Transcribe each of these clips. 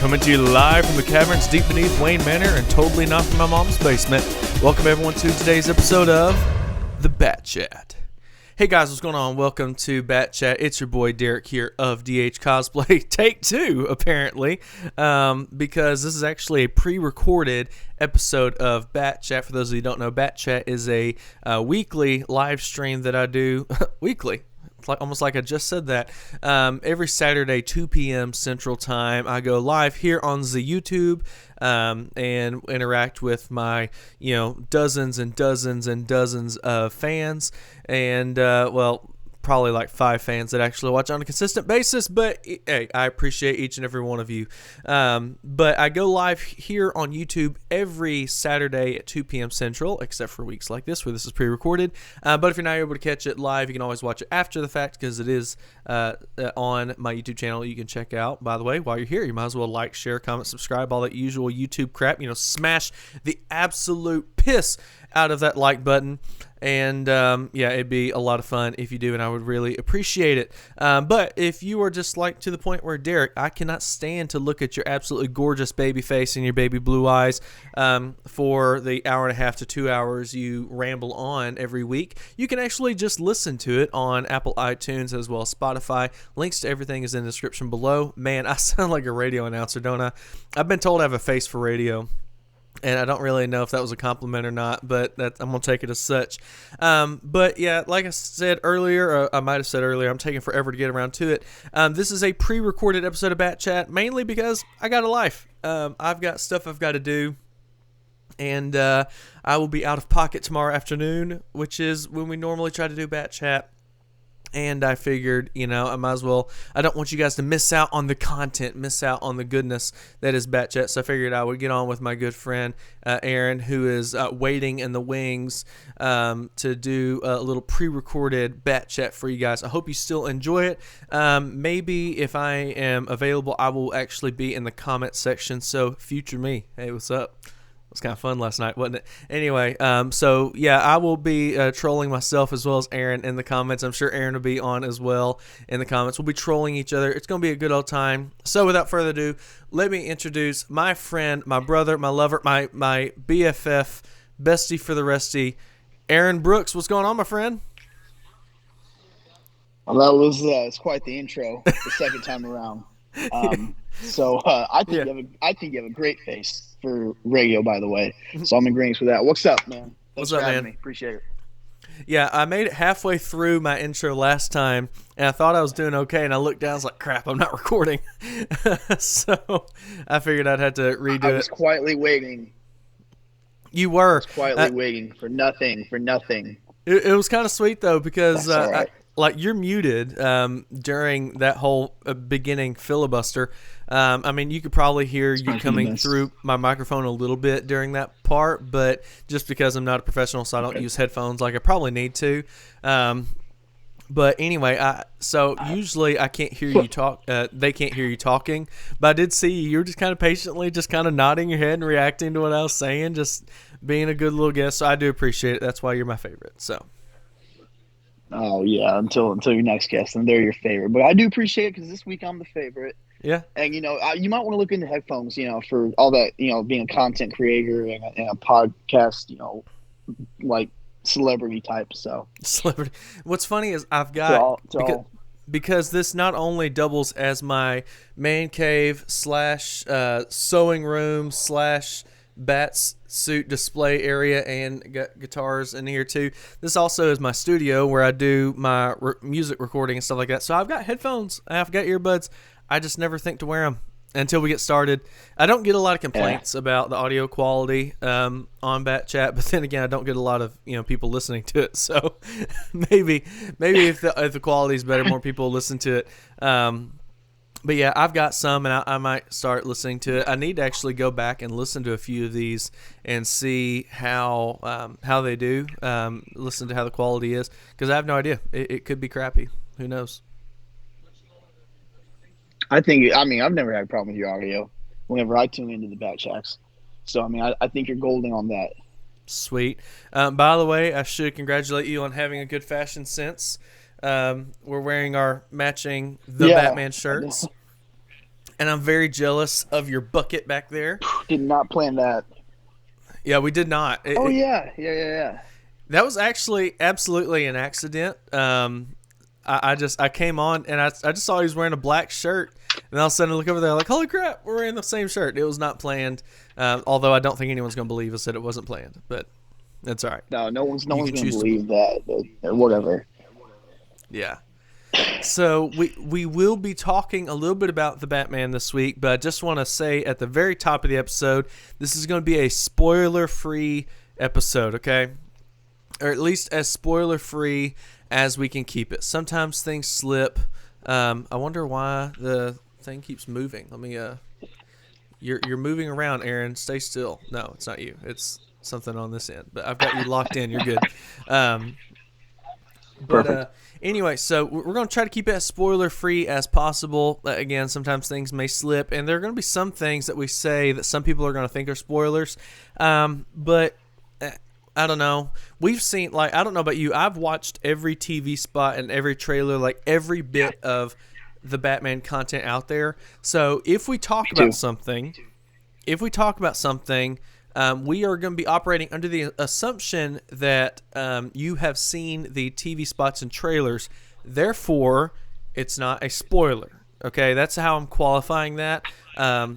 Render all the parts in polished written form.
Coming to you live from the caverns deep beneath Wayne Manor and totally not from my mom's basement. Welcome everyone to today's episode of the BatChat. Hey guys, what's going on? Welcome to BatChat. It's your boy Derek here of DH Cosplay. Take 2, apparently, because this is actually a pre-recorded episode of BatChat. For those of you who don't know, BatChat is a weekly live stream that I do weekly. Almost like I just said that. Every Saturday, 2 p.m. Central Time, I go live here on the YouTube and interact with my, dozens and dozens and dozens of fans. And, probably like 5 fans that actually watch on a consistent basis, but hey, I appreciate each and every one of you. But I go live here on YouTube every Saturday at 2 p.m. Central, except for weeks like this where this is pre-recorded. But if you're not able to catch it live, you can always watch it after the fact because it is on my YouTube channel. You can check out. By the way, while you're here, you might as well like, share, comment, subscribe, all that usual YouTube crap. Smash the absolute piss out of that like button. And it'd be a lot of fun if you do, and I would really appreciate it. But if you are just like to the point where, Derek, I cannot stand to look at your absolutely gorgeous baby face and your baby blue eyes for the hour and a half to 2 hours you ramble on every week, you can actually just listen to it on Apple iTunes as well as Spotify. Links to everything is in the description below. Man, I sound like a radio announcer, don't I? I've been told I have a face for radio. And I don't really know if that was a compliment or not, but I'm going to take it as such. But yeah, like I said earlier, or I might have said earlier, I'm taking forever to get around to it. This is a pre-recorded episode of BatChat, mainly because I got a life. I've got stuff I've got to do. And I will be out of pocket tomorrow afternoon, which is when we normally try to do BatChat. And I figured, I might as well, I don't want you guys to miss out on the content, miss out on the goodness that is BatChat. So I figured I would get on with my good friend, Arron, who is waiting in the wings to do a little pre-recorded BatChat for you guys. I hope you still enjoy it. Maybe if I am available, I will actually be in the comment section. So future me, hey, what's up? It was kind of fun last night, wasn't it? Anyway, I will be trolling myself as well as Arron in the comments. I'm sure Arron will be on as well in the comments. We'll be trolling each other. It's going to be a good old time. So without further ado, let me introduce my friend, my brother, my lover, my BFF, bestie for the resty, Arron Brooks. What's going on, my friend? Well, that was it's quite the intro the second time around. I think you have a great face for radio, by the way. So I'm in agreement with that. What's up, man? What's up, man? Me. Appreciate it. Yeah, I made it halfway through my intro last time, and I thought I was doing okay, and I looked down, I was like, crap, I'm not recording. So I figured I'd have to redo it. I was quietly waiting. You were. Quietly waiting for nothing. It was kind of sweet, though, because you're muted during that whole beginning filibuster. You could probably hear you coming through my microphone a little bit during that part, but just because I'm not a professional, so I don't use headphones like I probably need to. But anyway, usually I can't hear you talk. They can't hear you talking, but I did see you were just kind of patiently, just kind of nodding your head and reacting to what I was saying, just being a good little guest. So I do appreciate it. That's why you're my favorite. So. Oh yeah, until your next guest, and they're your favorite. But I do appreciate it because this week I'm the favorite. Yeah. And you might want to look into headphones, for all that, being a content creator and a podcast, like celebrity type. So celebrity. What's funny is I've got because this not only doubles as my man cave / sewing room / Bat's suit display area and got guitars in here too. This also is my studio where I do my music recording and stuff like that. So I've got headphones, I've got earbuds. I just never think to wear them until we get started. I don't get a lot of complaints about the audio quality on BatChat, but then again, I don't get a lot of people listening to it. So maybe if the quality is better, more people will listen to it. But yeah, I've got some, and I might start listening to it. I need to actually go back and listen to a few of these and see how they do. Listen to how the quality is, because I have no idea. It could be crappy. Who knows? I've never had a problem with your audio whenever I tune into the BatChats. So I think you're golden on that. Sweet. By the way, I should congratulate you on having a good fashion sense. We're wearing our matching Batman shirts. And I'm very jealous of your bucket back there. Did not plan that. Yeah, we did not. Yeah. That was actually absolutely an accident. I came on and I just saw he was wearing a black shirt, and all of a sudden I look over there like, holy crap, we're wearing the same shirt. It was not planned, although I don't think anyone's going to believe us that it wasn't planned, but that's all right. No one's going to believe that, but whatever. Yeah. So we will be talking a little bit about the Batman this week, but I just want to say at the very top of the episode, this is going to be a spoiler-free episode, okay? Or at least as spoiler-free as we can keep it. Sometimes things slip. I wonder why the thing keeps moving. Let me. You're moving around, Aaron. Stay still. No, it's not you. It's something on this end. But I've got you locked in. You're good. But anyway, so we're going to try to keep it as spoiler-free as possible. Again, sometimes things may slip, and there are going to be some things that we say that some people are going to think are spoilers. But I don't know. We've seen, like, I don't know about you. I've watched every TV spot and every trailer, like every bit of the Batman content out there. So if we talk about something, we are going to be operating under the assumption that you have seen the TV spots and trailers. Therefore, it's not a spoiler. Okay, that's how I'm qualifying that. The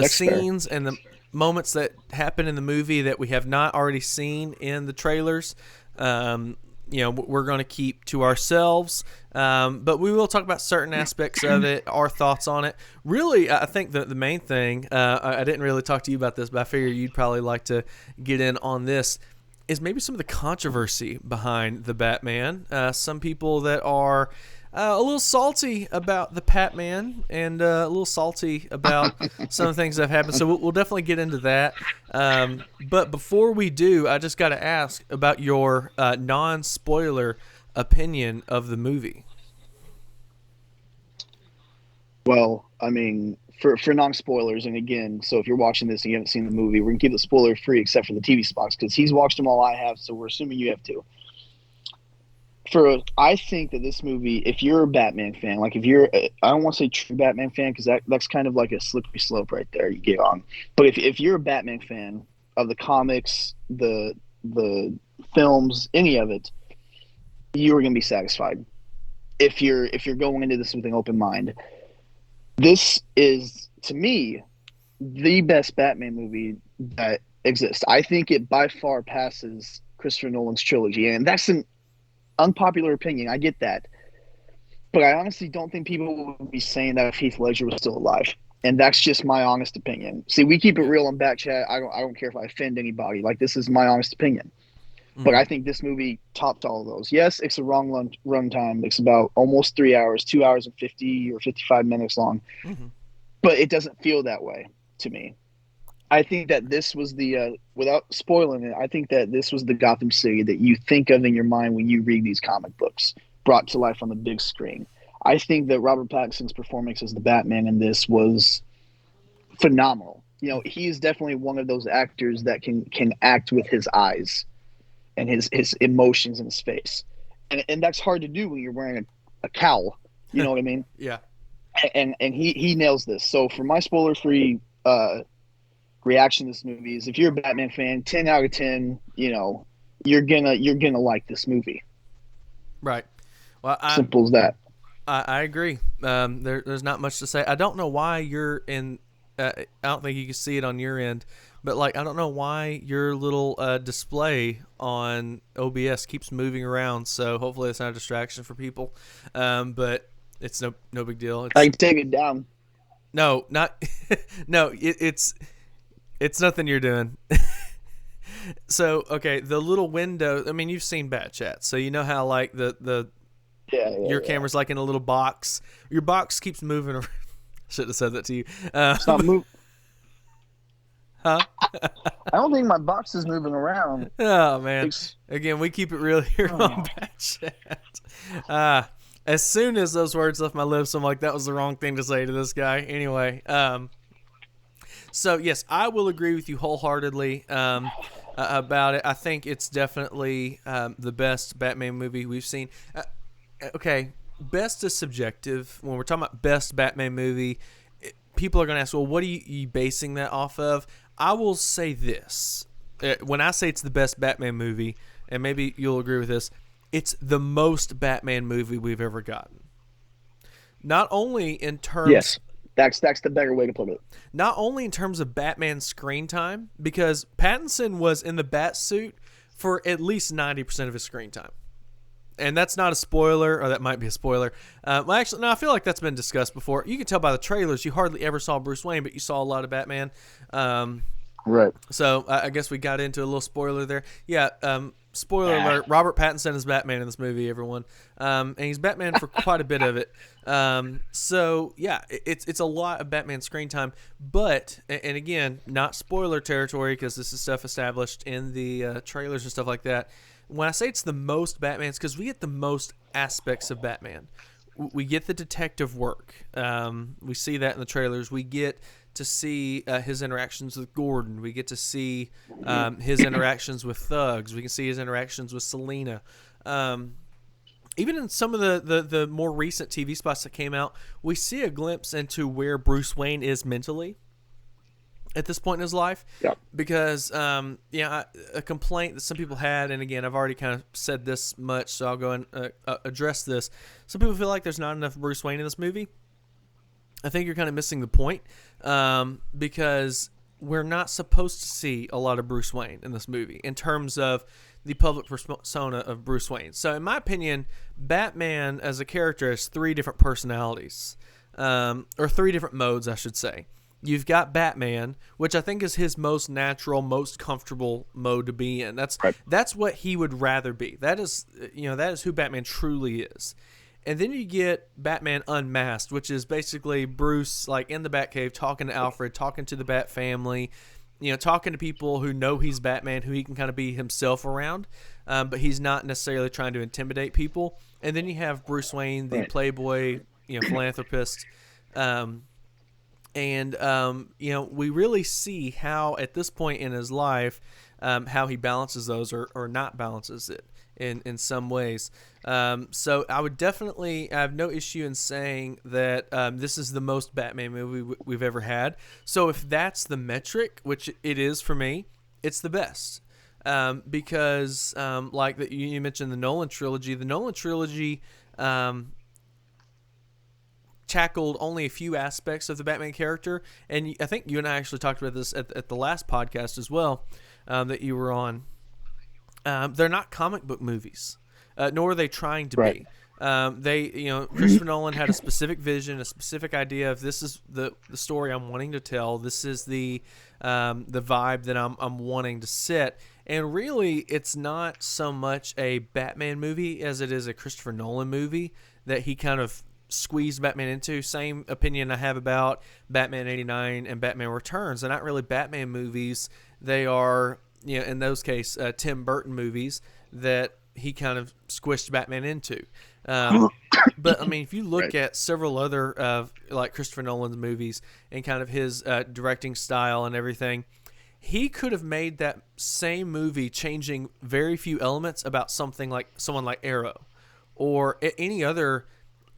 scenes and the moments that happen in the movie that we have not already seen in the trailers, we're going to keep to ourselves, but we will talk about certain aspects of it, our thoughts on it. Really, I think that the main thing, I didn't really talk to you about this, but I figure you'd probably like to get in on this, is maybe some of the controversy behind the Batman. Some people that are a little salty about the Batman and a little salty about some of the things that have happened. So we'll definitely get into that. But before we do, I just got to ask about your non-spoiler opinion of the movie. Well, I mean, for non-spoilers, and again, so if you're watching this and you haven't seen the movie, we're going to keep it spoiler-free except for the TV spots because he's watched them all, I have, so we're assuming you have too. I think that this movie, if you're a Batman fan, like if you're, I don't want to say true Batman fan because that's kind of like a slippery slope right there you get on. But if you're a Batman fan of the comics, the films, any of it, you are going to be satisfied. If you're going into this with an open mind, this is to me the best Batman movie that exists. I think it by far passes Christopher Nolan's trilogy, and that's an unpopular opinion. I get that. But I honestly don't think people would be saying that if Heath Ledger was still alive. And that's just my honest opinion. See, we keep it real on BatChat. I don't care if I offend anybody. Like, this is my honest opinion. Mm-hmm. But I think this movie topped all of those. Yes, it's a wrong run time. It's about almost 3 hours, 2 hours and 50 or 55 minutes long. Mm-hmm. But it doesn't feel that way to me. I think that this was the, without spoiling it, I think that this was the Gotham City that you think of in your mind when you read these comic books brought to life on the big screen. I think that Robert Pattinson's performance as the Batman in this was phenomenal. You know, he is definitely one of those actors that can act with his eyes and his emotions in his face. And that's hard to do when you're wearing a cowl. You know what I mean? Yeah. And he nails this. So for my spoiler-free reaction to this movie is if you're a Batman fan, 10 out of 10, you know, you're gonna like this movie. Right. Well, simple as that. I agree. There's not much to say. I don't know why you're in. I don't think you can see it on your end, but like I don't know why your little display on OBS keeps moving around. So hopefully it's not a distraction for people. But it's no big deal. I can take it down. No, not no. It's nothing you're doing. So, okay, the little window, I mean, you've seen BatChat, so you know how, like, your camera's like in a little box. Your box keeps moving around. Shouldn't have said that to you. It's not moving. Huh? I don't think my box is moving around. Oh, man. Again, we keep it real here on BatChat. As soon as those words left my lips, I'm like, that was the wrong thing to say to this guy. Anyway, so, yes, I will agree with you wholeheartedly about it. I think it's definitely the best Batman movie we've seen. Okay, best is subjective. When we're talking about best Batman movie, people are going to ask, well, what are you basing that off of? I will say this. When I say it's the best Batman movie, and maybe you'll agree with this, it's the most Batman movie we've ever gotten. Not only in terms... Yes, that's the better way to put it. Not only in terms of Batman screen time, because Pattinson was in the bat suit for at least 90% of his screen time. And that's not a spoiler, or that might be a spoiler. Well, actually, no, I feel like that's been discussed before. You can tell by the trailers, you hardly ever saw Bruce Wayne, but you saw a lot of Batman. Right. So I guess we got into a little spoiler there. Yeah, spoiler alert, Robert Pattinson is Batman in this movie, everyone. And he's Batman for quite a bit of it. So, yeah, it's a lot of Batman screen time. But, and again, not spoiler territory, because this is stuff established in the trailers and stuff like that. When I say it's the most Batman, it's because we get the most aspects of Batman. We get the detective work. We see that in the trailers. We get to see his interactions with Gordon. We get to see his interactions with thugs. We can see his interactions with Selina. Even in some of the more recent TV spots that came out, we see a glimpse into where Bruce Wayne is mentally at this point in his life. Yeah. Because, a complaint that some people had, and again, I've already kind of said this much, so I'll go and address this. Some people feel like there's not enough Bruce Wayne in this movie. I think you're kind of missing the point, because we're not supposed to see a lot of Bruce Wayne in this movie in terms of the public persona of Bruce Wayne. So in my opinion, Batman as a character has three different personalities, or three different modes, I should say. You've got Batman, which I think is his most natural, most comfortable mode to be in. That's what he would rather be. That is who Batman truly is. And then you get Batman Unmasked, which is basically Bruce like in the Batcave talking to Alfred, talking to the Bat family, talking to people who know he's Batman, who he can kind of be himself around, but he's not necessarily trying to intimidate people. And then you have Bruce Wayne, the playboy, philanthropist. We really see how at this point in his life, how he balances those or not balances it in some ways. So I would definitely, I have no issue in saying that this is the most Batman movie we've ever had. So if that's the metric, which it is for me, it's the best. Because like you mentioned the Nolan trilogy tackled only a few aspects of the Batman character, and I think you and I actually talked about this at the last podcast as well, that you were on. They're not comic book movies, nor are they trying to be. Christopher Nolan had a specific vision, a specific idea of this is the story I'm wanting to tell. This is the vibe that I'm wanting to set. And really, it's not so much a Batman movie as it is a Christopher Nolan movie that he kind of squeezed Batman into. Same opinion I have about Batman 89 and Batman Returns. They're not really Batman movies. They are, in those cases, Tim Burton movies that he kind of squished Batman into. But I mean, if you look at several other like Christopher Nolan's movies and kind of his directing style and everything, he could have made that same movie changing very few elements about someone like Arrow or any other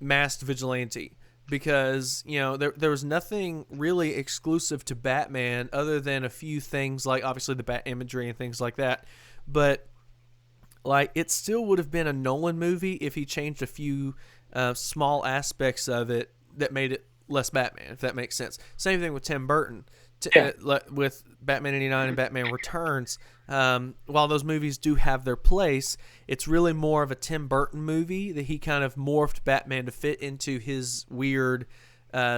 masked vigilante, because there was nothing really exclusive to Batman other than a few things like obviously the bat imagery and things like that, but like it still would have been a Nolan movie if he changed a few small aspects of it that made it less Batman, if that makes sense. Same thing with Tim Burton with Batman 89 and Batman Returns. While those movies do have their place, it's really more of a Tim Burton movie that he kind of morphed Batman to fit into his weird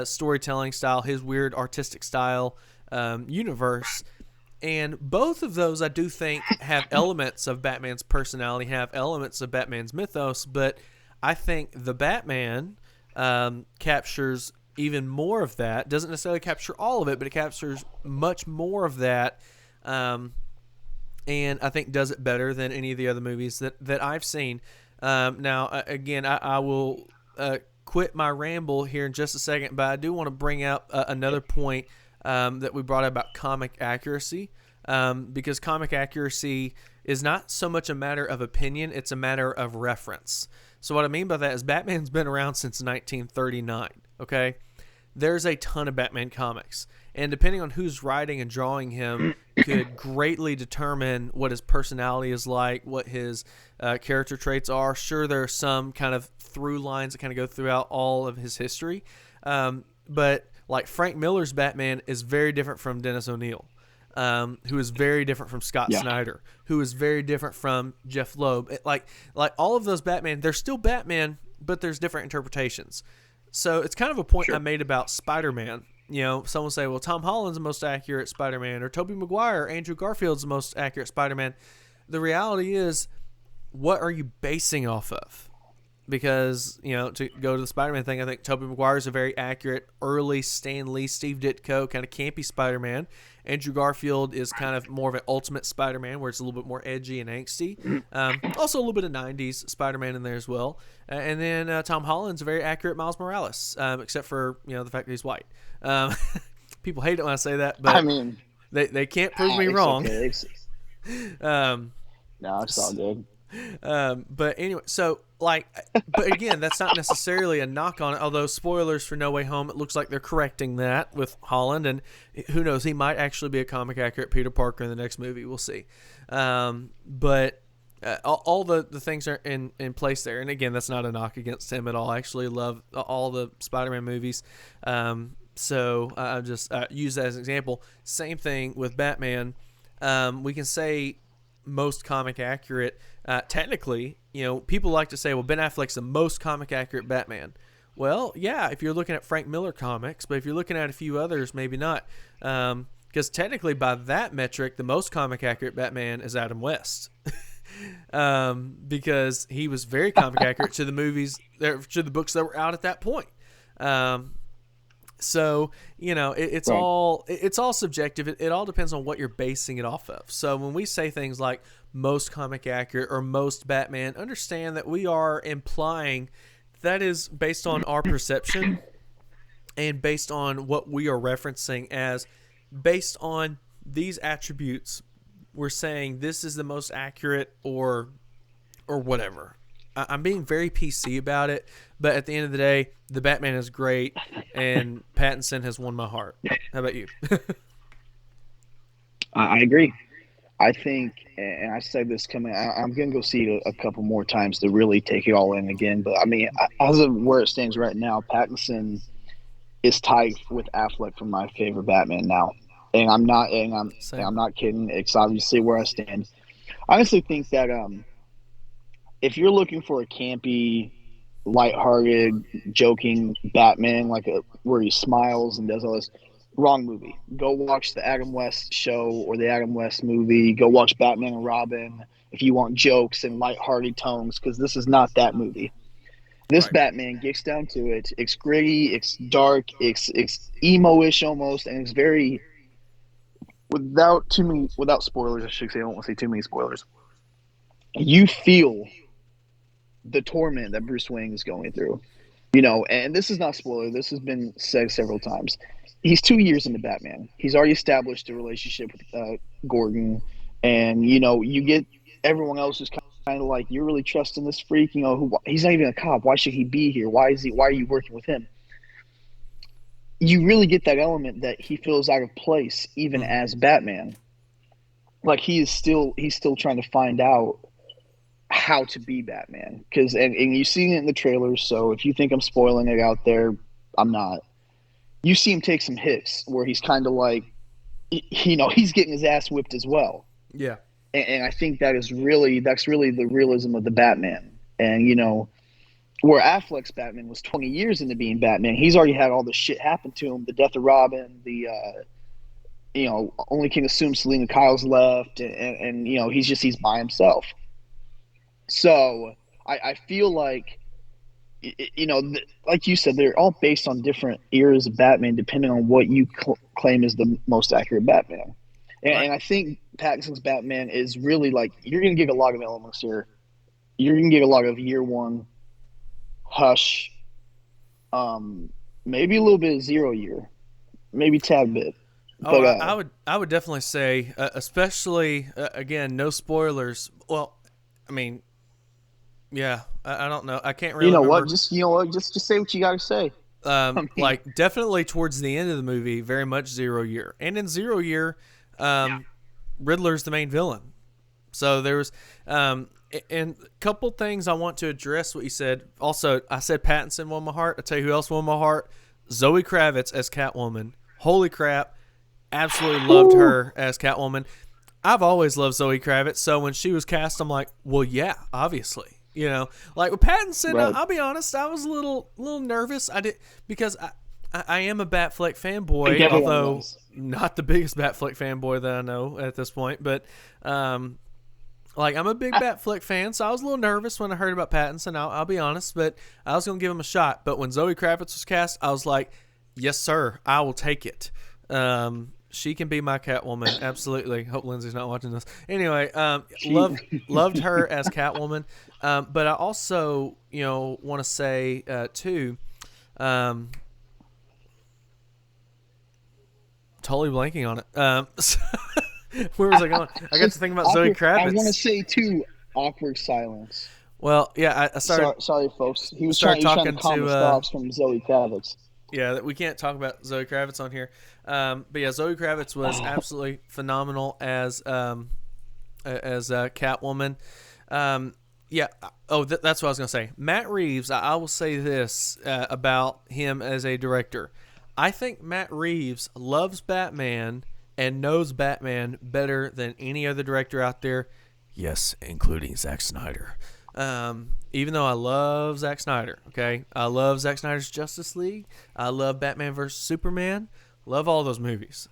storytelling style, his weird artistic style universe. And both of those, I do think, have elements of Batman's personality, have elements of Batman's mythos, but I think the Batman captures even more of that. Doesn't necessarily capture all of it, but it captures much more of that, and I think does it better than any of the other movies that I've seen. Now, again, I will quit my ramble here in just a second, but I do want to bring up another point that we brought up about comic accuracy, because comic accuracy is not so much a matter of opinion, it's a matter of reference. So what I mean by that is Batman's been around since 1939, okay? there's a ton of Batman comics. And depending on who's writing and drawing him could greatly determine what his personality is like, what his character traits are. Sure, there are some kind of through lines that kind of go throughout all of his history. But like Frank Miller's Batman is very different from Dennis O'Neil, who is very different from Scott Snyder, who is very different from Jeff Loeb. Like all of those Batman, they're still Batman, but there's different interpretations. So it's kind of a point I made about Spider-Man. You know, someone will say, well, Tom Holland's the most accurate Spider-Man, or Tobey Maguire, Andrew Garfield's the most accurate Spider-Man. The reality is, what are you basing off of? Because, you know, to go to the Spider-Man thing, I think Tobey Maguire is a very accurate early Stan Lee, Steve Ditko kind of campy Spider-Man. Andrew Garfield is kind of more of an ultimate Spider-Man where it's a little bit more edgy and angsty. Also a little bit of 90s Spider-Man in there as well. And then Tom Holland's a very accurate Miles Morales, except for, you know, the fact that he's white. People hate it when I say that, but I mean, they can't prove me wrong. Okay. No, it's all good. But anyway, so like, but again, that's not necessarily a knock on it. Although spoilers for No Way Home, it looks like they're correcting that with Holland, and who knows, he might actually be a comic accurate Peter Parker in the next movie. We'll see. But all the things are in place there, and again, that's not a knock against him at all. I actually love all the Spider-Man movies. So I just use that as an example. Same thing with Batman. We can say most comic accurate. Technically, you know, people like to say, well, Ben Affleck's the most comic accurate Batman. Well, yeah, if you're looking at Frank Miller comics, but if you're looking at a few others, maybe not. Because technically, by that metric, the most comic accurate Batman is Adam West. Because he was very comic accurate to the movies, to the books that were out at that point. So, you know, it's all subjective. It all depends on what you're basing it off of. So when we say things like most comic accurate or most Batman, understand that we are implying that is based on our perception and based on what we are referencing as based on these attributes. We're saying this is the most accurate or whatever. I'm being very PC about it, but at the end of the day, the Batman is great, and Pattinson has won my heart. How about you? I agree. I think, and I said this coming, I'm going to go see it a couple more times to really take it all in again. But I mean, as of where it stands right now, Pattinson is tied with Affleck for my favorite Batman now, and I'm not kidding. It's obviously where I stand. I honestly think that if you're looking for a campy, lighthearted, joking Batman, where he smiles and does all this, wrong movie. Go watch the Adam West show or the Adam West movie. Go watch Batman and Robin if you want jokes and lighthearted tones, because this is not that movie. This Batman gets down to it. It's gritty, it's dark, it's emo-ish almost, and it's very without spoilers. I should say, I don't want to say too many spoilers. You feel the torment that Bruce Wayne is going through, you know, and this is not spoiler. This has been said several times. He's 2 years into Batman. He's already established a relationship with Gordon, and you know, you get everyone else is kind of like, you're really trusting this freak. You know, he's not even a cop. Why should he be here? Why are you working with him? You really get that element that he feels out of place, even as Batman. Like he's still trying to find out how to be Batman, because and you see it in the trailers. So if you think I'm spoiling it out there, I'm not. You see him take some hits where he's kind of like, you know, he's getting his ass whipped as well. Yeah, and I think that's really the realism of the Batman. And you know, where Affleck's Batman was 20 years into being Batman, he's already had all this shit happen to him: the death of Robin, the you know, only can assume Selena Kyle's left, and you know, he's by himself. So I feel like, you know, like you said, they're all based on different eras of Batman, depending on what you claim is the most accurate Batman. And I think Pattinson's Batman is really like, you're going to get a lot of elements here. You're going to get a lot of Year One, Hush, maybe a little bit of Zero Year, maybe a tad bit. Oh, but, I would definitely say, especially again, no spoilers. Well, I mean, yeah, I don't know. I can't really. You know remember. what? Just say what you got to say. Like definitely towards the end of the movie, very much Zero Year, and in Zero Year, Riddler's the main villain. So there was, and a couple things I want to address what you said. Also, I said Pattinson won my heart. I tell you who else won my heart: Zoe Kravitz as Catwoman. Holy crap! Absolutely loved her as Catwoman. I've always loved Zoe Kravitz, so when she was cast, I'm like, well, yeah, obviously. You know, like with Pattinson, Right. I'll be honest, I was a little nervous. I did because I am a Batfleck fanboy, everyone although is. not the biggest Batfleck fanboy that I know at this point. But like I'm a big Batfleck fan, so I was a little nervous when I heard about Pattinson. I'll be honest, but I was gonna give him a shot. But when Zoe Kravitz was cast, I was like, yes, sir, I will take it. She can be my Catwoman, absolutely. Hope Lindsay's not watching this. Anyway, loved her as Catwoman, but I also, want to say too, totally blanking on it. Where was I going? I got to think about Zoe Kravitz. I want to say too, awkward silence. Well, yeah, I started. Sorry, folks. He was started trying talking to calm to, his thoughts from Zoe Kravitz. Yeah, we can't talk about Zoe Kravitz on here. But yeah, Zoe Kravitz was absolutely phenomenal as Catwoman. Yeah. Oh, that's what I was gonna say. Matt Reeves. I will say this about him as a director. I think Matt Reeves loves Batman and knows Batman better than any other director out there. Yes, including Zack Snyder. Even though I love Zack Snyder, okay? I love Zack Snyder's Justice League. I love Batman vs. Superman. Love all those movies.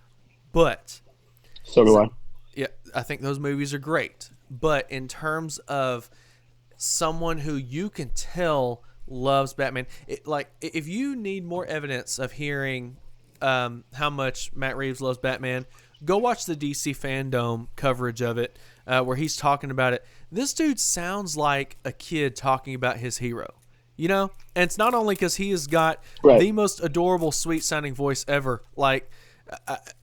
But So do I. yeah, I think those movies are great. But in terms of someone who you can tell loves Batman, like if you need more evidence of hearing how much Matt Reeves loves Batman, go watch the DC Fandom coverage of it, where he's talking about it. This dude sounds like a kid talking about his hero, and it's not only because he has got the most adorable, sweet-sounding voice ever. Like,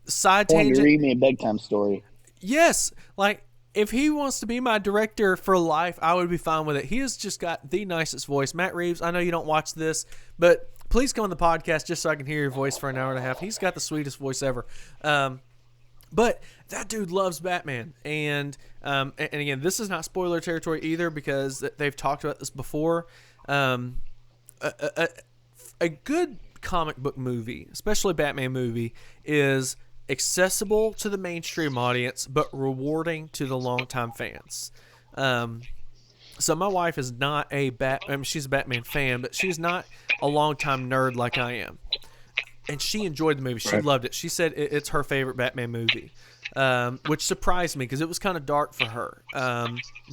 side tangent. Read me a bedtime story. Yes, like if he wants to be my director for life, I would be fine with it. He has just got the nicest voice. Matt Reeves, I know you don't watch this, but please come on the podcast just so I can hear your voice for an hour and a half. He's got the sweetest voice ever. But that dude loves Batman, and again, this is not spoiler territory either because they've talked about this before. A good comic book movie, especially Batman movie, is accessible to the mainstream audience but rewarding to the longtime fans. So my wife is not she's a Batman fan, but she's not a longtime nerd like I am. And she enjoyed the movie. She loved it. She said it's her favorite Batman movie, which surprised me because it was kind of dark for her.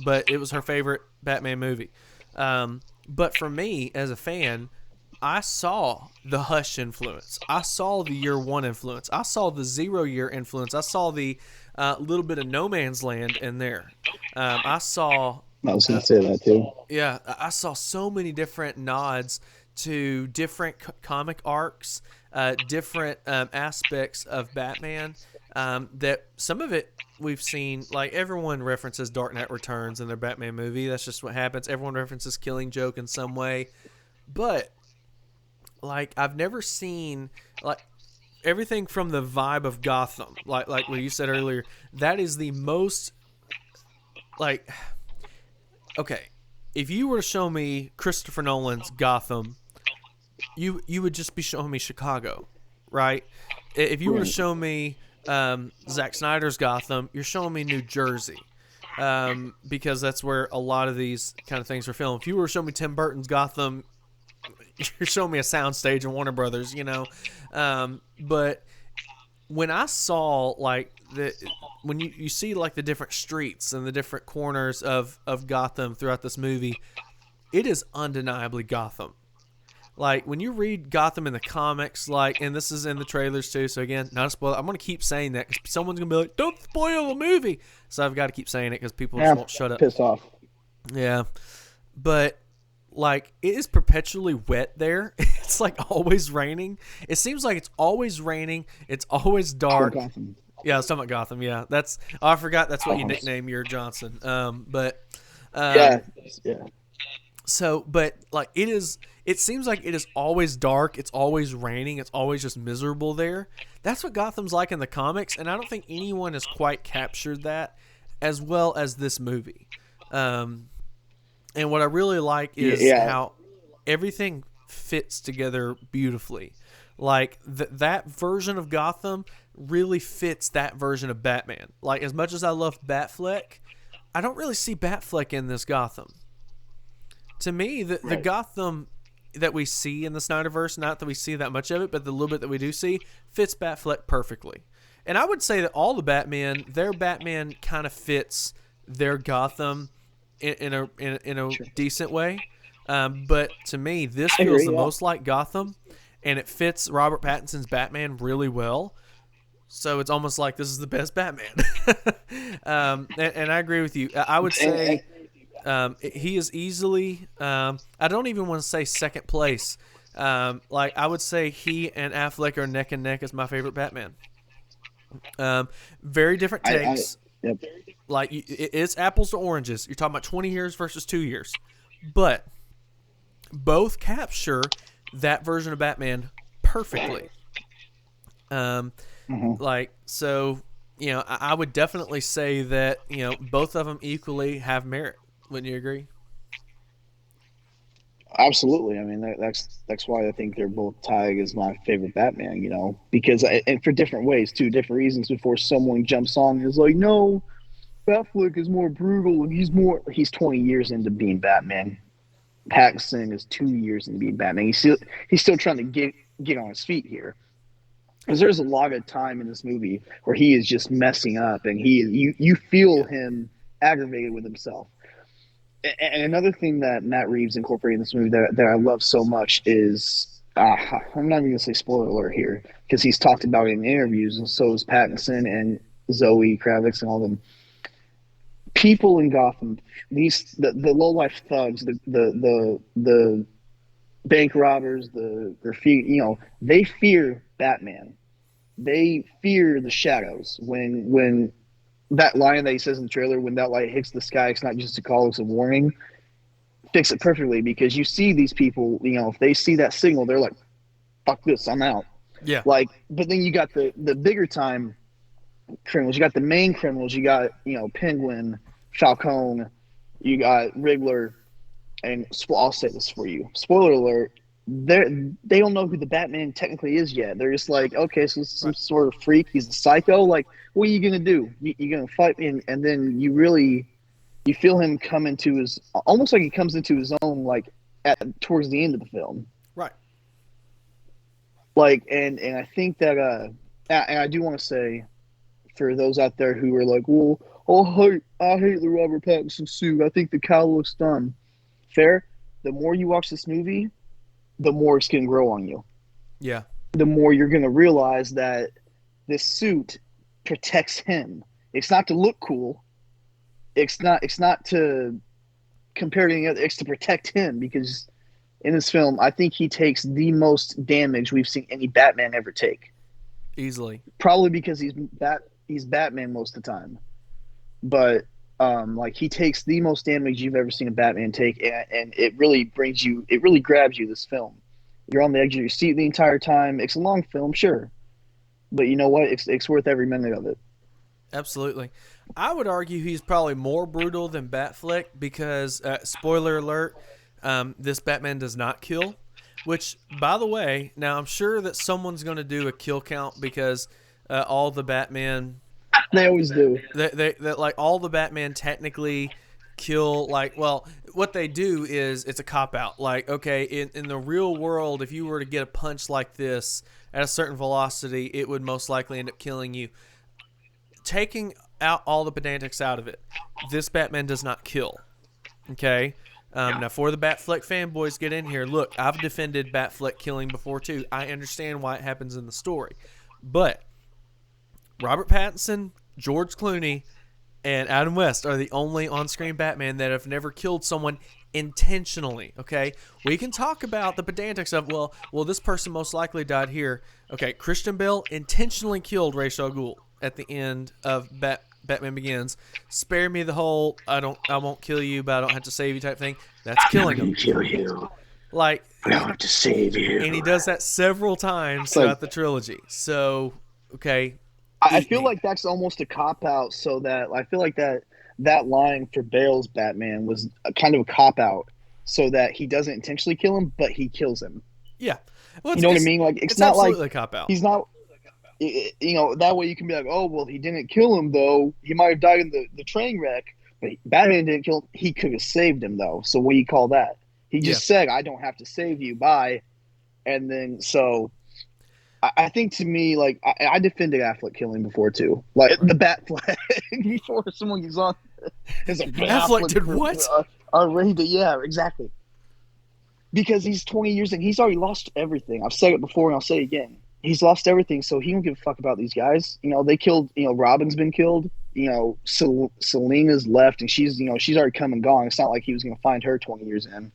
But it was her favorite Batman movie. But for me, as a fan, I saw the Hush influence. I saw the Year One influence. I saw the 0 Year influence. I saw the little bit of No Man's Land in there. I saw... I was going to say that too. Yeah, I saw so many different nods to different comic arcs, different aspects of Batman, that some of it we've seen, like everyone references Dark Knight Returns in their Batman movie. That's just what happens. Everyone references Killing Joke in some way. But, like, I've never seen, like, everything from the vibe of Gotham, like what you said earlier, that is the most, like, okay, if you were to show me Christopher Nolan's Gotham, you would just be showing me Chicago, right? If you were to show me Zack Snyder's Gotham, you're showing me New Jersey, because that's where a lot of these kind of things are filmed. If you were to show me Tim Burton's Gotham, you're showing me a soundstage in Warner Brothers, but when I saw like when you see like the different streets and the different corners of Gotham throughout this movie, it is undeniably Gotham. Like when you read Gotham in the comics, like, and this is in the trailers too, so again, not a spoiler. I'm going to keep saying that because someone's going to be like, don't spoil the movie. So I've got to keep saying it because people just won't shut up. Pissed off. Yeah. But like it is perpetually wet there. It's like always raining. It seems like it's always raining. It's always dark. Gotham. Yeah, I was talking about Gotham. Yeah, I forgot that's what you nickname your Johnson. Yeah. So, but like it is it seems like it is always dark. It's always raining. It's always just miserable there. That's what Gotham's like in the comics, and I don't think anyone has quite captured that as well as this movie. And what I really like is how everything fits together beautifully. Like that version of Gotham really fits that version of Batman. Like, as much as I love Batfleck, I don't really see Batfleck in this Gotham. To me, the Gotham that we see in the Snyderverse, not that we see that much of it, but the little bit that we do see, fits Batfleck perfectly. And I would say that all the Batman, their Batman kind of fits their Gotham in a decent way. But to me, this feels the most like Gotham, and it fits Robert Pattinson's Batman really well. So it's almost like this is the best Batman. And I agree with you. I would say he is easily, I don't even want to say second place. Like, I would say he and Affleck are neck and neck as my favorite Batman. Very different takes. Like, it's apples to oranges. You're talking about 20 years versus 2 years. But both capture that version of Batman perfectly. Like, so, you know, I would definitely say that, you know, both of them equally have merit. Wouldn't you agree? Absolutely. I mean, that's why I think they're both tied as my favorite Batman, you know, because and for different ways too, different reasons. Before someone jumps on and is like, no, Batfleck is more brutal and he's 20 years into being Batman. Pattinson is 2 years into being Batman. He's still trying to get on his feet here. Because there's a lot of time in this movie where he is just messing up, and you feel him aggravated with himself. And another thing that Matt Reeves incorporated in this movie that I love so much is, I'm not even going to say spoiler alert here, because he's talked about it in interviews, and so is Pattinson and Zoe Kravitz and all them. People in Gotham, the low-life thugs, the bank robbers, the graffiti, you know, they fear Batman. They fear the shadows. When that line that he says in the trailer, when that light hits the sky, it's not just a call, it's a warning, fix it perfectly, because you see these people, you know, if they see that signal, they're like, fuck this, I'm out. Yeah. Like, but then you got the bigger time criminals. You got the main criminals. You got, you know, Penguin, Falcone, you got Riddler, and I'll say this for you. Spoiler alert. They don't know who the Batman technically is yet. They're just like, okay, so this is some sort of freak. He's a psycho. Like, what are you gonna do? You're gonna fight me, and then you feel him come into his, almost like he comes into his own, like towards the end of the film. Right. Like, and I think that and I do want to say, for those out there who are like, well, I hate the Robert Pattinson suit. I think the cowl looks dumb. Fair. The more you watch this movie, the more it's going to grow on you. Yeah. The more you're going to realize that this suit protects him. It's not to look cool. It's not to compare to any other. It's to protect him, because in this film, I think he takes the most damage we've seen any Batman ever take. Easily. Probably because he's Batman most of the time. But like, he takes the most damage you've ever seen a Batman take, and it really grabs you, this film. You're on the edge of your seat the entire time. It's a long film, sure, but you know what? It's worth every minute of it. Absolutely. I would argue he's probably more brutal than Batfleck because, spoiler alert, this Batman does not kill. Which, by the way, now I'm sure that someone's going to do a kill count because all the Batman... They always do. That like, all the Batman technically kill, like, well, what they do is it's a cop-out. Like, okay, in the real world, if you were to get a punch like this at a certain velocity, it would most likely end up killing you. Taking out all the pedantics out of it, this Batman does not kill. Okay? Now, for the Batfleck fanboys, get in here. Look, I've defended Batfleck killing before, too. I understand why it happens in the story. But Robert Pattinson, George Clooney, and Adam West are the only on-screen Batman that have never killed someone intentionally, okay? We can talk about the pedantics of, well, this person most likely died here. Okay, Christian Bale intentionally killed Ra's al Ghul at the end of Batman Begins. Spare me the whole, I won't kill you, but I don't have to save you type thing. That's killing him. Kill you. Like, I don't have to save you. and he does that several times throughout the trilogy. So, okay, I eat feel me. like that's almost a cop out. So that I feel like that line for Bale's Batman was a kind of a cop out, so that he doesn't intentionally kill him, but he kills him. Yeah. Well, You know what I mean? Like it's not like absolutely a cop out. he's not. You know, that way you can be like, oh well, he didn't kill him though. He might have died in the train wreck, but Batman didn't kill him. He could have saved him though. So what do you call that? He just said, "I don't have to save you." Bye. And then so I think to me, like I defended Affleck killing before too, like the bat flag before someone gets on. Is a Affleck did what? Rated, yeah, exactly. Because he's 20 years and he's already lost everything. I've said it before and I'll say it again. He's lost everything, so he don't give a fuck about these guys. You know, they killed. You know, Robin's been killed. You know, Selena's left, and she's already come and gone. It's not like he was going to find her 20 years in.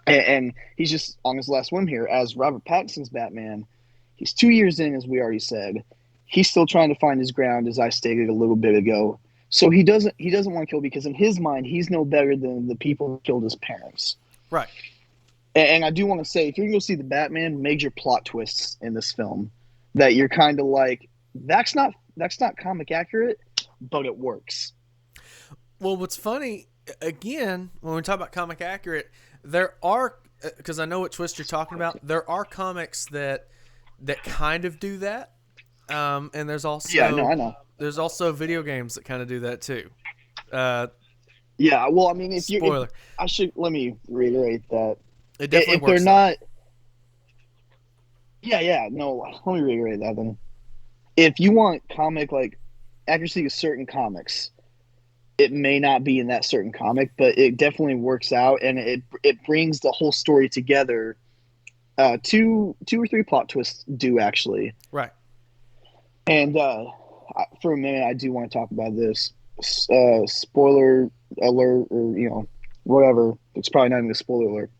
And he's just on his last whim here as Robert Pattinson's Batman. He's 2 years in, as we already said. He's still trying to find his ground, as I stated a little bit ago. So he doesn't want to kill because in his mind, he's no better than the people who killed his parents. Right. And I do want to say, if you're going to see the Batman, major plot twists in this film that you're kind of like, that's not comic accurate, but it works. Well, what's funny, again, when we talk about comic accurate, there are, because I know what twist you're talking about, there are comics that kind of do that. And there's also I know. There's also video games that kind of do that too. Yeah, well, I mean, if spoiler. Let me reiterate that. It definitely if works. They're not. Yeah, no. Let me reiterate that then. If you want comic like accuracy of certain comics, it may not be in that certain comic, but it definitely works out, and it brings the whole story together. Two or three plot twists do actually. Right. And for a minute, I do want to talk about this. Spoiler alert, or whatever. It's probably not even a spoiler alert.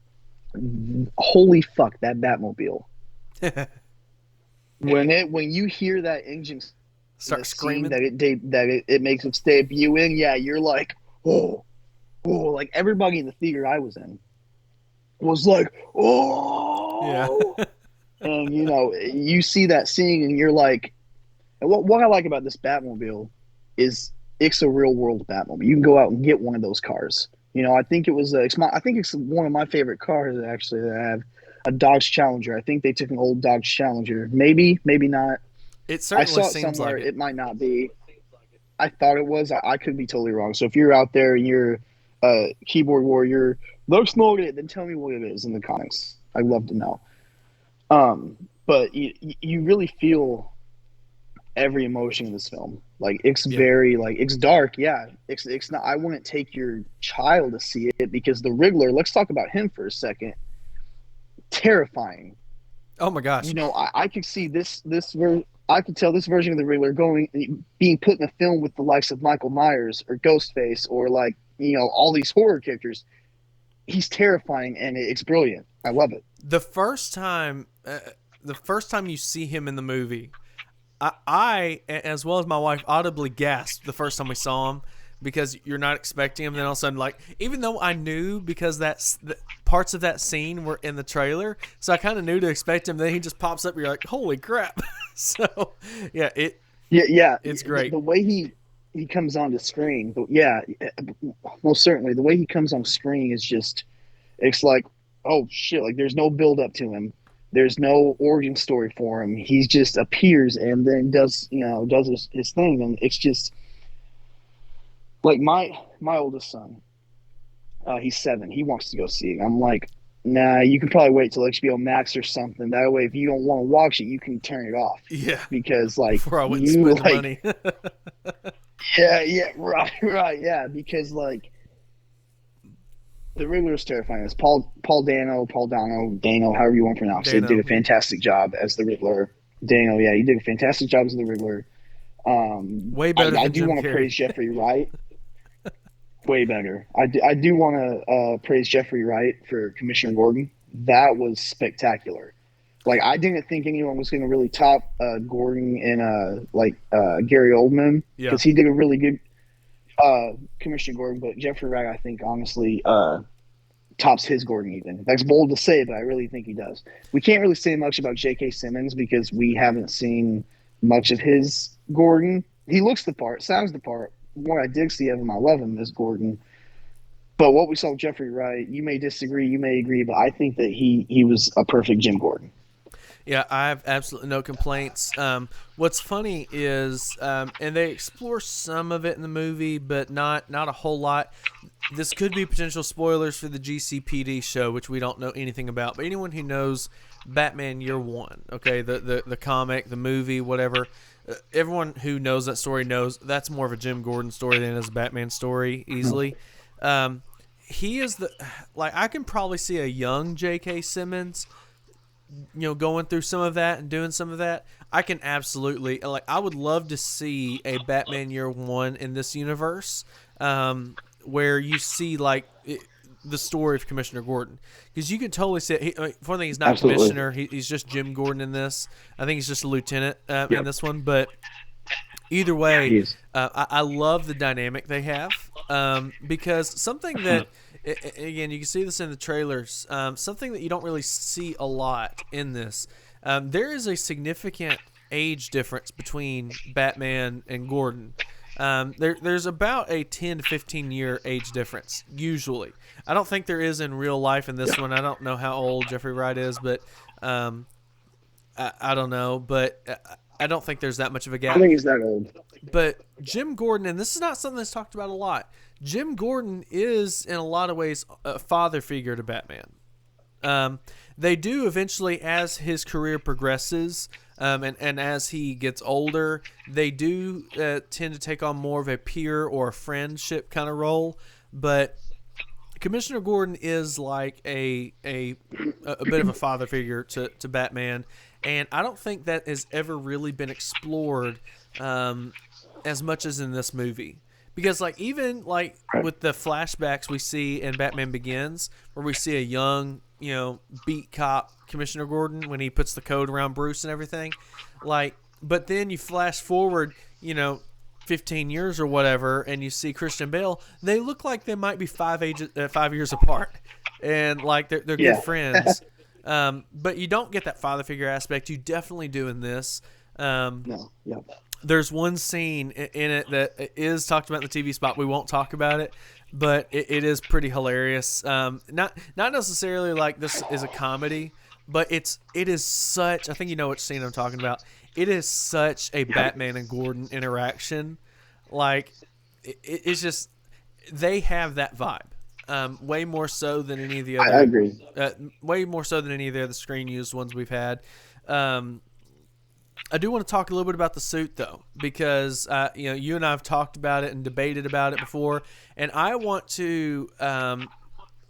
Holy fuck, that Batmobile! when you hear that engine start screaming that it makes its debut in, yeah, you're like, oh, like everybody in the theater I was in was like, oh, yeah. And you see that scene and you're like, what I like about this Batmobile is it's a real world Batmobile. You can go out and get one of those cars. I think I think it's one of my favorite cars actually that I have, a Dodge Challenger. I think they took an old Dodge Challenger. Maybe not. It certainly I saw it seems somewhere. like it. It might not be. I thought it was. I could be totally wrong. So if you're out there and you're a keyboard warrior, looks not it, then tell me what it is in the comics. I'd love to know. But you really feel every emotion in this film. Like it's very it's dark. Yeah, it's not. I wouldn't take your child to see it because the Riddler. Let's talk about him for a second. Terrifying. Oh my gosh. I could see this I could tell this version of the Riddler being put in a film with the likes of Michael Myers or Ghostface or all these horror characters. He's terrifying and it's brilliant. I love it. The first time you see him in the movie, I as well as my wife audibly gasped the first time we saw him because you're not expecting him. Then all of a sudden, even though I knew because parts of that scene were in the trailer, so I kind of knew to expect him. Then he just pops up. You're like, holy crap! So yeah, it's great. The way he comes onto screen, most certainly the way he comes on screen is just, it's like, oh shit! Like there's no build up to him. There's no origin story for him. He just appears and then does his thing, and it's just like my oldest son. He's 7. He wants to go see it. I'm like, nah. You can probably wait till HBO Max or something. That way, if you don't want to watch it, you can turn it off. Yeah. Because before I wouldn't spend the money. Yeah. Right. Yeah. Because the Riddler is terrifying. It's Paul Dano, however you want to pronounce it. Did a fantastic job as the Riddler. Dano, yeah, he did a fantastic job as the Riddler. Way better. I do want to praise Jeffrey Wright. Way better. I do want to praise Jeffrey Wright for Commissioner Gordon. That was spectacular. I didn't think anyone was going to really top Gordon and Gary Oldman because he did a really good Commissioner Gordon, but Jeffrey Wright, I think, honestly, tops his Gordon even. That's bold to say, but I really think he does. We can't really say much about J.K. Simmons because we haven't seen much of his Gordon. He looks the part, sounds the part. What I did see of him, I love him as Gordon. But what we saw with Jeffrey Wright, you may disagree, you may agree, but I think that he was a perfect Jim Gordon. Yeah, I have absolutely no complaints. What's funny is, and they explore some of it in the movie, but not a whole lot. This could be potential spoilers for the GCPD show, which we don't know anything about. But anyone who knows Batman Year One, okay, the comic, the movie, whatever, everyone who knows that story knows that's more of a Jim Gordon story than it is a Batman story, easily. He is I can probably see a young J.K. Simmons, going through some of that and doing some of that. I can absolutely, I would love to see a Batman Year One in this universe, where you see the story of Commissioner Gordon, because you can totally see it. For one thing, he's not Absolutely. Commissioner. He's just Jim Gordon in this. I think he's just a lieutenant in this one. But either way, I love the dynamic they have, because something that, again, you can see this in the trailers, something that you don't really see a lot in this. There is a significant age difference between Batman and Gordon. There's about a 10 to 15 year age difference, usually. I don't think there is in real life in this one. I don't know how old Jeffrey Wright is, but I don't know. But I don't think there's that much of a gap. I think he's that old. But Jim Gordon, and this is not something that's talked about a lot, Jim Gordon is, in a lot of ways, a father figure to Batman. They do eventually, as his career progresses, and as he gets older, they do tend to take on more of a peer or a friendship kind of role. But Commissioner Gordon is like a bit of a father figure to Batman, and I don't think that has ever really been explored as much as in this movie. Because even with the flashbacks we see in Batman Begins, where we see a young, beat cop Commissioner Gordon when he puts the code around Bruce and everything, but then you flash forward, 15 years or whatever, and you see Christian Bale, they look like they might be 5 years apart, and they're good friends. But you don't get that father figure aspect. You definitely do in this. No, yeah. There's one scene in it that is talked about in the TV spot. We won't talk about it, but it is pretty hilarious. Not necessarily like this is a comedy, but it is such. I think you know which scene I'm talking about. It is such a Batman and Gordon interaction. It's just, they have that vibe. Way more so than any of the other. I agree. Way more so than any of the other screen used ones we've had. I do want to talk a little bit about the suit, though, because you and I have talked about it and debated about it before, and I want to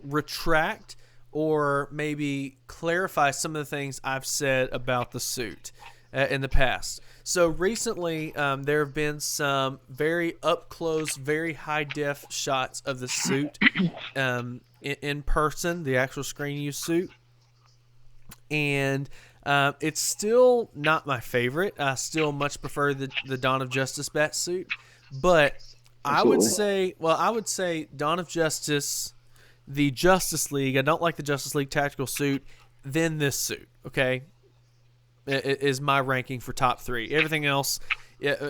retract or maybe clarify some of the things I've said about the suit in the past. So recently, there have been some very up close, very high def shots of the suit in person, the actual screen use suit, and it's still not my favorite. I still much prefer the Dawn of Justice bat suit, but Absolutely. I would say Dawn of Justice, the Justice League. I don't like the Justice League tactical suit. Then this suit, okay, it is my ranking for top 3. Everything else,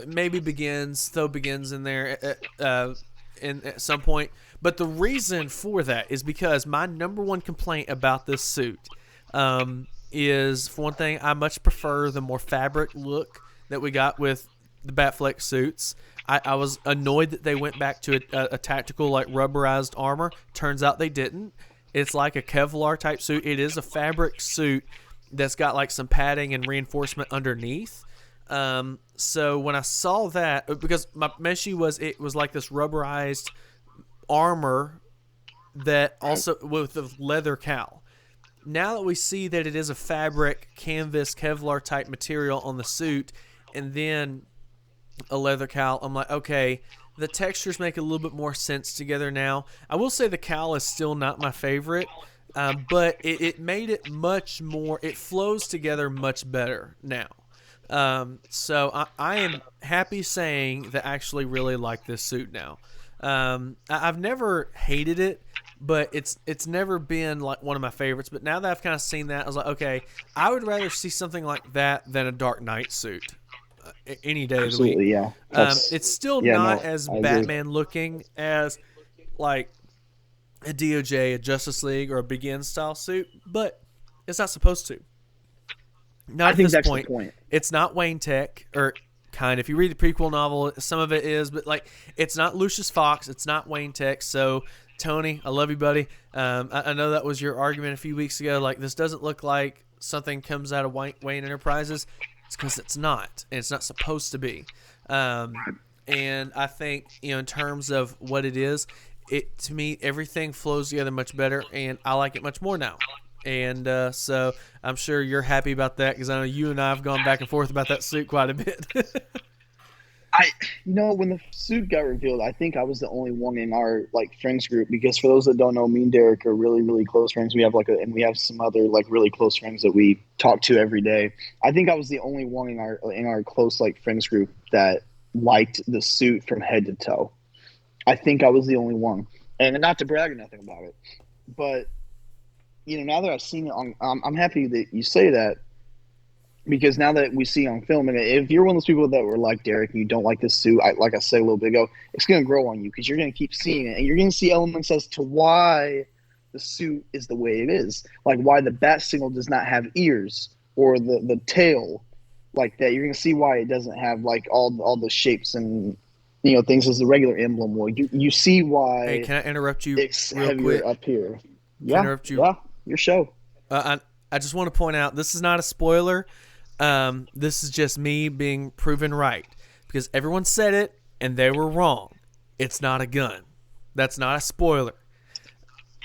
maybe begins in there at some point. But the reason for that is because my number one complaint about this suit is, for one thing, I much prefer the more fabric look that we got with the Batfleck suits. I was annoyed that they went back to a tactical, rubberized armor. Turns out they didn't. It's like a Kevlar type suit. It is a fabric suit that's got some padding and reinforcement underneath. So when I saw that, because my issue was it was like this rubberized armor that also with the leather cowl. Now that we see that it is a fabric, canvas, Kevlar type material on the suit, and then a leather cowl, I'm like, okay, the textures make a little bit more sense together now. I will say the cowl is still not my favorite, but it made it much more, it flows together much better now. So I am happy saying that I actually really like this suit now. I've never hated it. but it's never been like one of my favorites. But now that I've kind of seen that, I was like, okay, I would rather see something like that than a Dark Knight suit any day of the week. Absolutely, yeah. That's It's still yeah, not no, as I agree. Batman looking as like a DOJ, a Justice League, or a Begin style suit, but it's not supposed to. Not I at think this that's the point. point. It's not Wayne Tech, or kind of. If you read the prequel novel, some of it is, but like it's not Lucius Fox. It's not Wayne Tech. So Tony, I love you, buddy. I know that was your argument a few weeks ago. Like this doesn't look like something comes out of Wayne Enterprises. It's because it's not, and it's not supposed to be. And I think in terms of what it is, it to me everything flows together much better, and I like it much more now. And so I'm sure you're happy about that because I know you and I have gone back and forth about that suit quite a bit. I, when the suit got revealed, I think I was the only one in our like friends group because for those that don't know, me and Derek are really, really close friends. We have and we have some other like really close friends that we talk to every day. I think I was the only one in our close like friends group that liked the suit from head to toe. I think I was the only one, and not to brag or nothing about it, but now that I've seen it I'm happy that you say that because now that we see on film, and if you're one of those people that were like Derek and you don't like this suit, like I said a little bit ago, it's going to grow on you because you're going to keep seeing it and you're going to see elements as to why the suit is the way it is, like why the bat signal does not have ears or the tail like that. You're going to see why it doesn't have like all the shapes and things as the regular emblem would. You see why. Hey, can I interrupt you it's real heavier quick? up here. Can I Yeah, interrupt you? yeah, your show. I just want to point out this is not a spoiler. This is just me being proven right because everyone said it and they were wrong. It's not a gun. That's not a spoiler.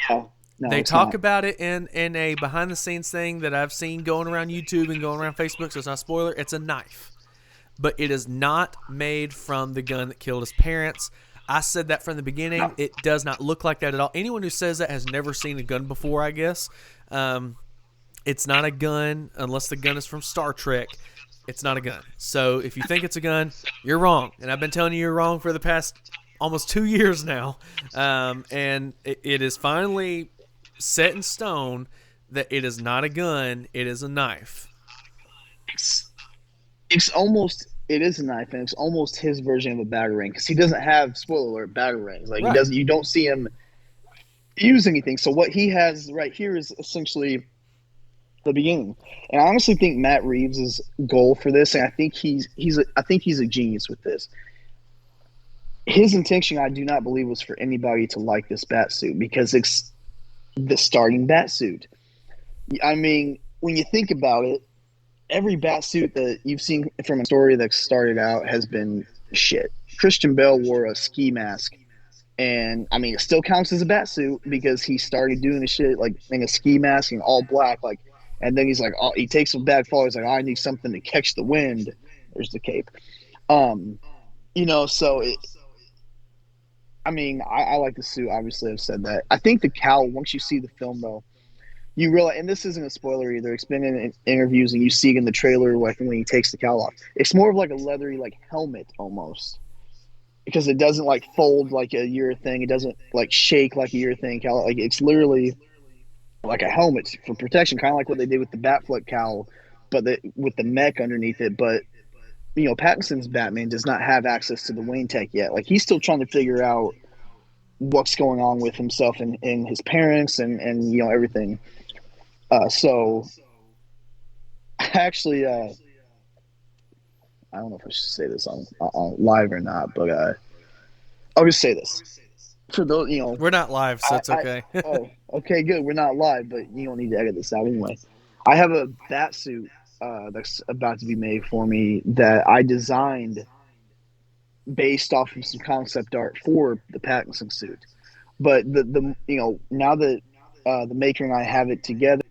Yeah. No, They it's talk not. about it in a behind the scenes thing that I've seen going around YouTube and going around Facebook, so it's not a spoiler. It's a knife. But it is not made from the gun that killed his parents. I said that from the beginning. No. It does not look like that at all. Anyone who says that has never seen a gun before, I guess. It's not a gun unless the gun is from Star Trek. It's not a gun. So if you think it's a gun, you're wrong. And I've been telling you you're wrong for the past almost 2 years now. And it is finally set in stone that it is not a gun. It is a knife. It is a knife, and it's almost his version of a batarang because he doesn't have, spoiler alert, batarangs. Like he Right. doesn't. You don't see him use anything. So what he has right here is essentially the beginning. And I honestly think Matt Reeves' goal for this, and I think he's a genius with this. His intention, I do not believe, was for anybody to like this bat suit because it's the starting bat suit. I mean, when you think about it, every bat suit that you've seen from a story that started out has been shit. Christian Bale wore a ski mask, and I mean, it still counts as a bat suit because he started doing the shit like in a ski mask and all black, like, and then he's like, oh, he takes a bad fall. He's like, oh, I need something to catch the wind. There's the cape. So I mean, I like the suit. Obviously, I've said that. I think the cowl. Once you see the film, though, you realize, and this isn't a spoiler either. It's been in interviews, and you see it in the trailer, like when he takes the cowl off. It's more of like a leathery, like helmet almost, because it doesn't like fold like a urethane. It doesn't like shake like a urethane cowl. Like it's literally like a helmet for protection, kind of like what they did with the Batfleck cowl, but with the mech underneath it. But Pattinson's Batman does not have access to the Wayne Tech yet. Like he's still trying to figure out what's going on with himself and his parents and everything. So actually, I don't know if I should say this on live or not, but I'll just say this for those, We're not live, so it's okay. Oh, okay, good. We're not live, but you don't need to edit this out anyway. I have a bat suit that's about to be made for me that I designed based off of some concept art for the Pattinson suit. But the now that the maker and I have it together,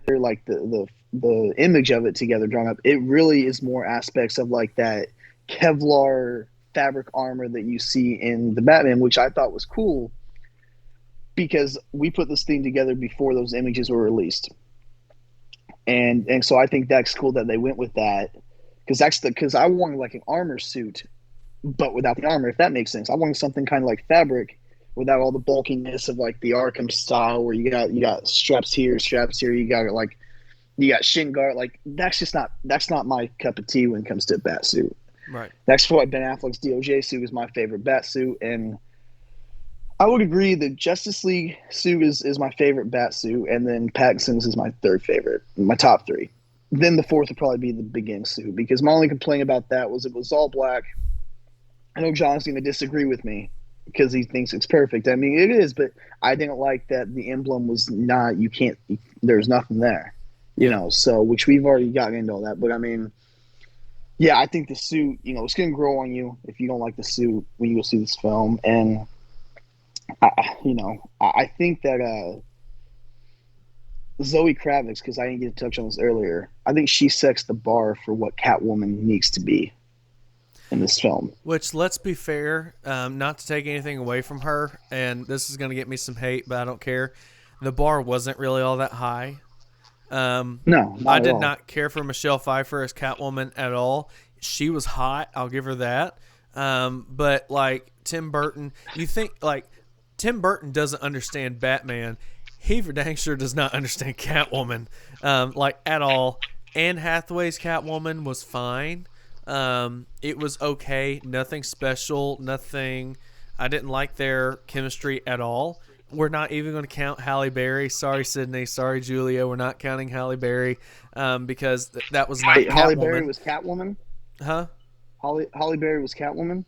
like the image of it together drawn up, it really is more aspects of like that Kevlar fabric armor that you see in the Batman, which I thought was cool because we put this thing together before those images were released. And so I think that's cool that they went with that because I wanted like an armor suit, but without the armor, if that makes sense. I wanted something kind of like fabric without all the bulkiness of like the Arkham style, where you got straps here, straps here. You got shin guard. Like that's not my cup of tea when it comes to a bat suit. Right. That's why Ben Affleck's DOJ suit is my favorite bat suit, and I would agree the Justice League suit is my favorite bat suit, and then Pattinson's is my third favorite, my top three. Then the fourth would probably be the Begin suit, because my only complaint about that was it was all black. I know John's going to disagree with me because he thinks it's perfect. I mean, it is, but I didn't like that the emblem was not, there's nothing there, so, which we've already gotten into all that. But I mean, yeah, I think the suit, it's going to grow on you if you don't like the suit when you go see this film. And I think that Zoe Kravitz, because I didn't get to touch on this earlier, I think she sets the bar for what Catwoman needs to be in this film. Which, let's be fair, not to take anything away from her, and this is going to get me some hate, but I don't care. The bar wasn't really all that high. No, I did not care for Michelle Pfeiffer as Catwoman at all. She was hot, I'll give her that. But like Tim Burton, you think like Tim Burton doesn't understand Batman. He for dang sure does not understand Catwoman, like at all. Anne Hathaway's Catwoman was fine. It was okay. Nothing special. Nothing. I didn't like their chemistry at all. We're not even going to count Halle Berry. Sorry, Sydney. Sorry, Julia. We're not counting Halle Berry because that was not Catwoman. Halle Berry was Catwoman? Huh? Halle Berry was Catwoman?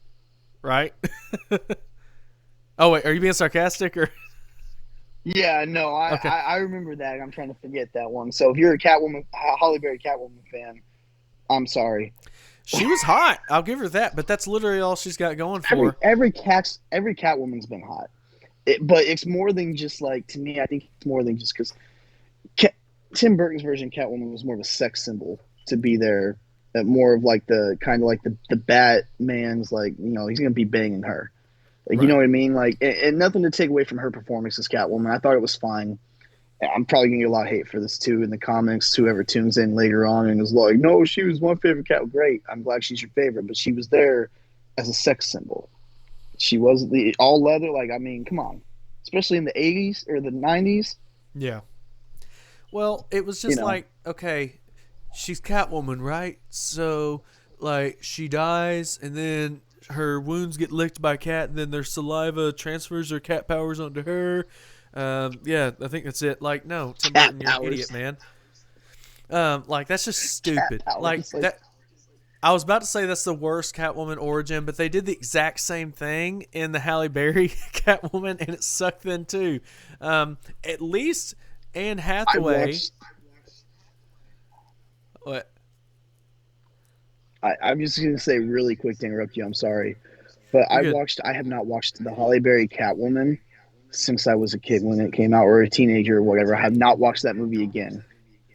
Right? Oh, wait. Are you being sarcastic? Or? Yeah, no. Okay. I remember that. I'm trying to forget that one. So if you're a Halle Berry Catwoman fan, I'm sorry. She was hot. I'll give her that. But that's literally all she's got going for. Every Catwoman's been hot. But it's more than just like, to me, I think it's more than just because Tim Burton's version of Catwoman was more of a sex symbol to be there. More of like the kind of like the Batman's like, he's going to be banging her. Like, right. You know what I mean? Like, and nothing to take away from her performance as Catwoman. I thought it was fine. I'm probably going to get a lot of hate for this too in the comics. Whoever tunes in later on and is like, no, she was my favorite cat. Great. I'm glad she's your favorite. But she was there as a sex symbol. She was the all leather. Like, I mean, come on. Especially in the 80s or the 90s. Yeah. Well, it was just like, okay, she's Catwoman, right? So, like, she dies and then her wounds get licked by a cat and then their saliva transfers her cat powers onto her. Yeah, I think that's it. Like, no, Tim Burton, you're an idiot, man. Like, that's just stupid. Like that. I was about to say that's the worst Catwoman origin, but they did the exact same thing in the Halle Berry Catwoman, and it sucked then too. At least Anne Hathaway. What? I'm just going to say really quick to interrupt you. I'm sorry. But I have not watched the Halle Berry Catwoman since I was a kid when it came out, or a teenager or whatever. I have not watched that movie again.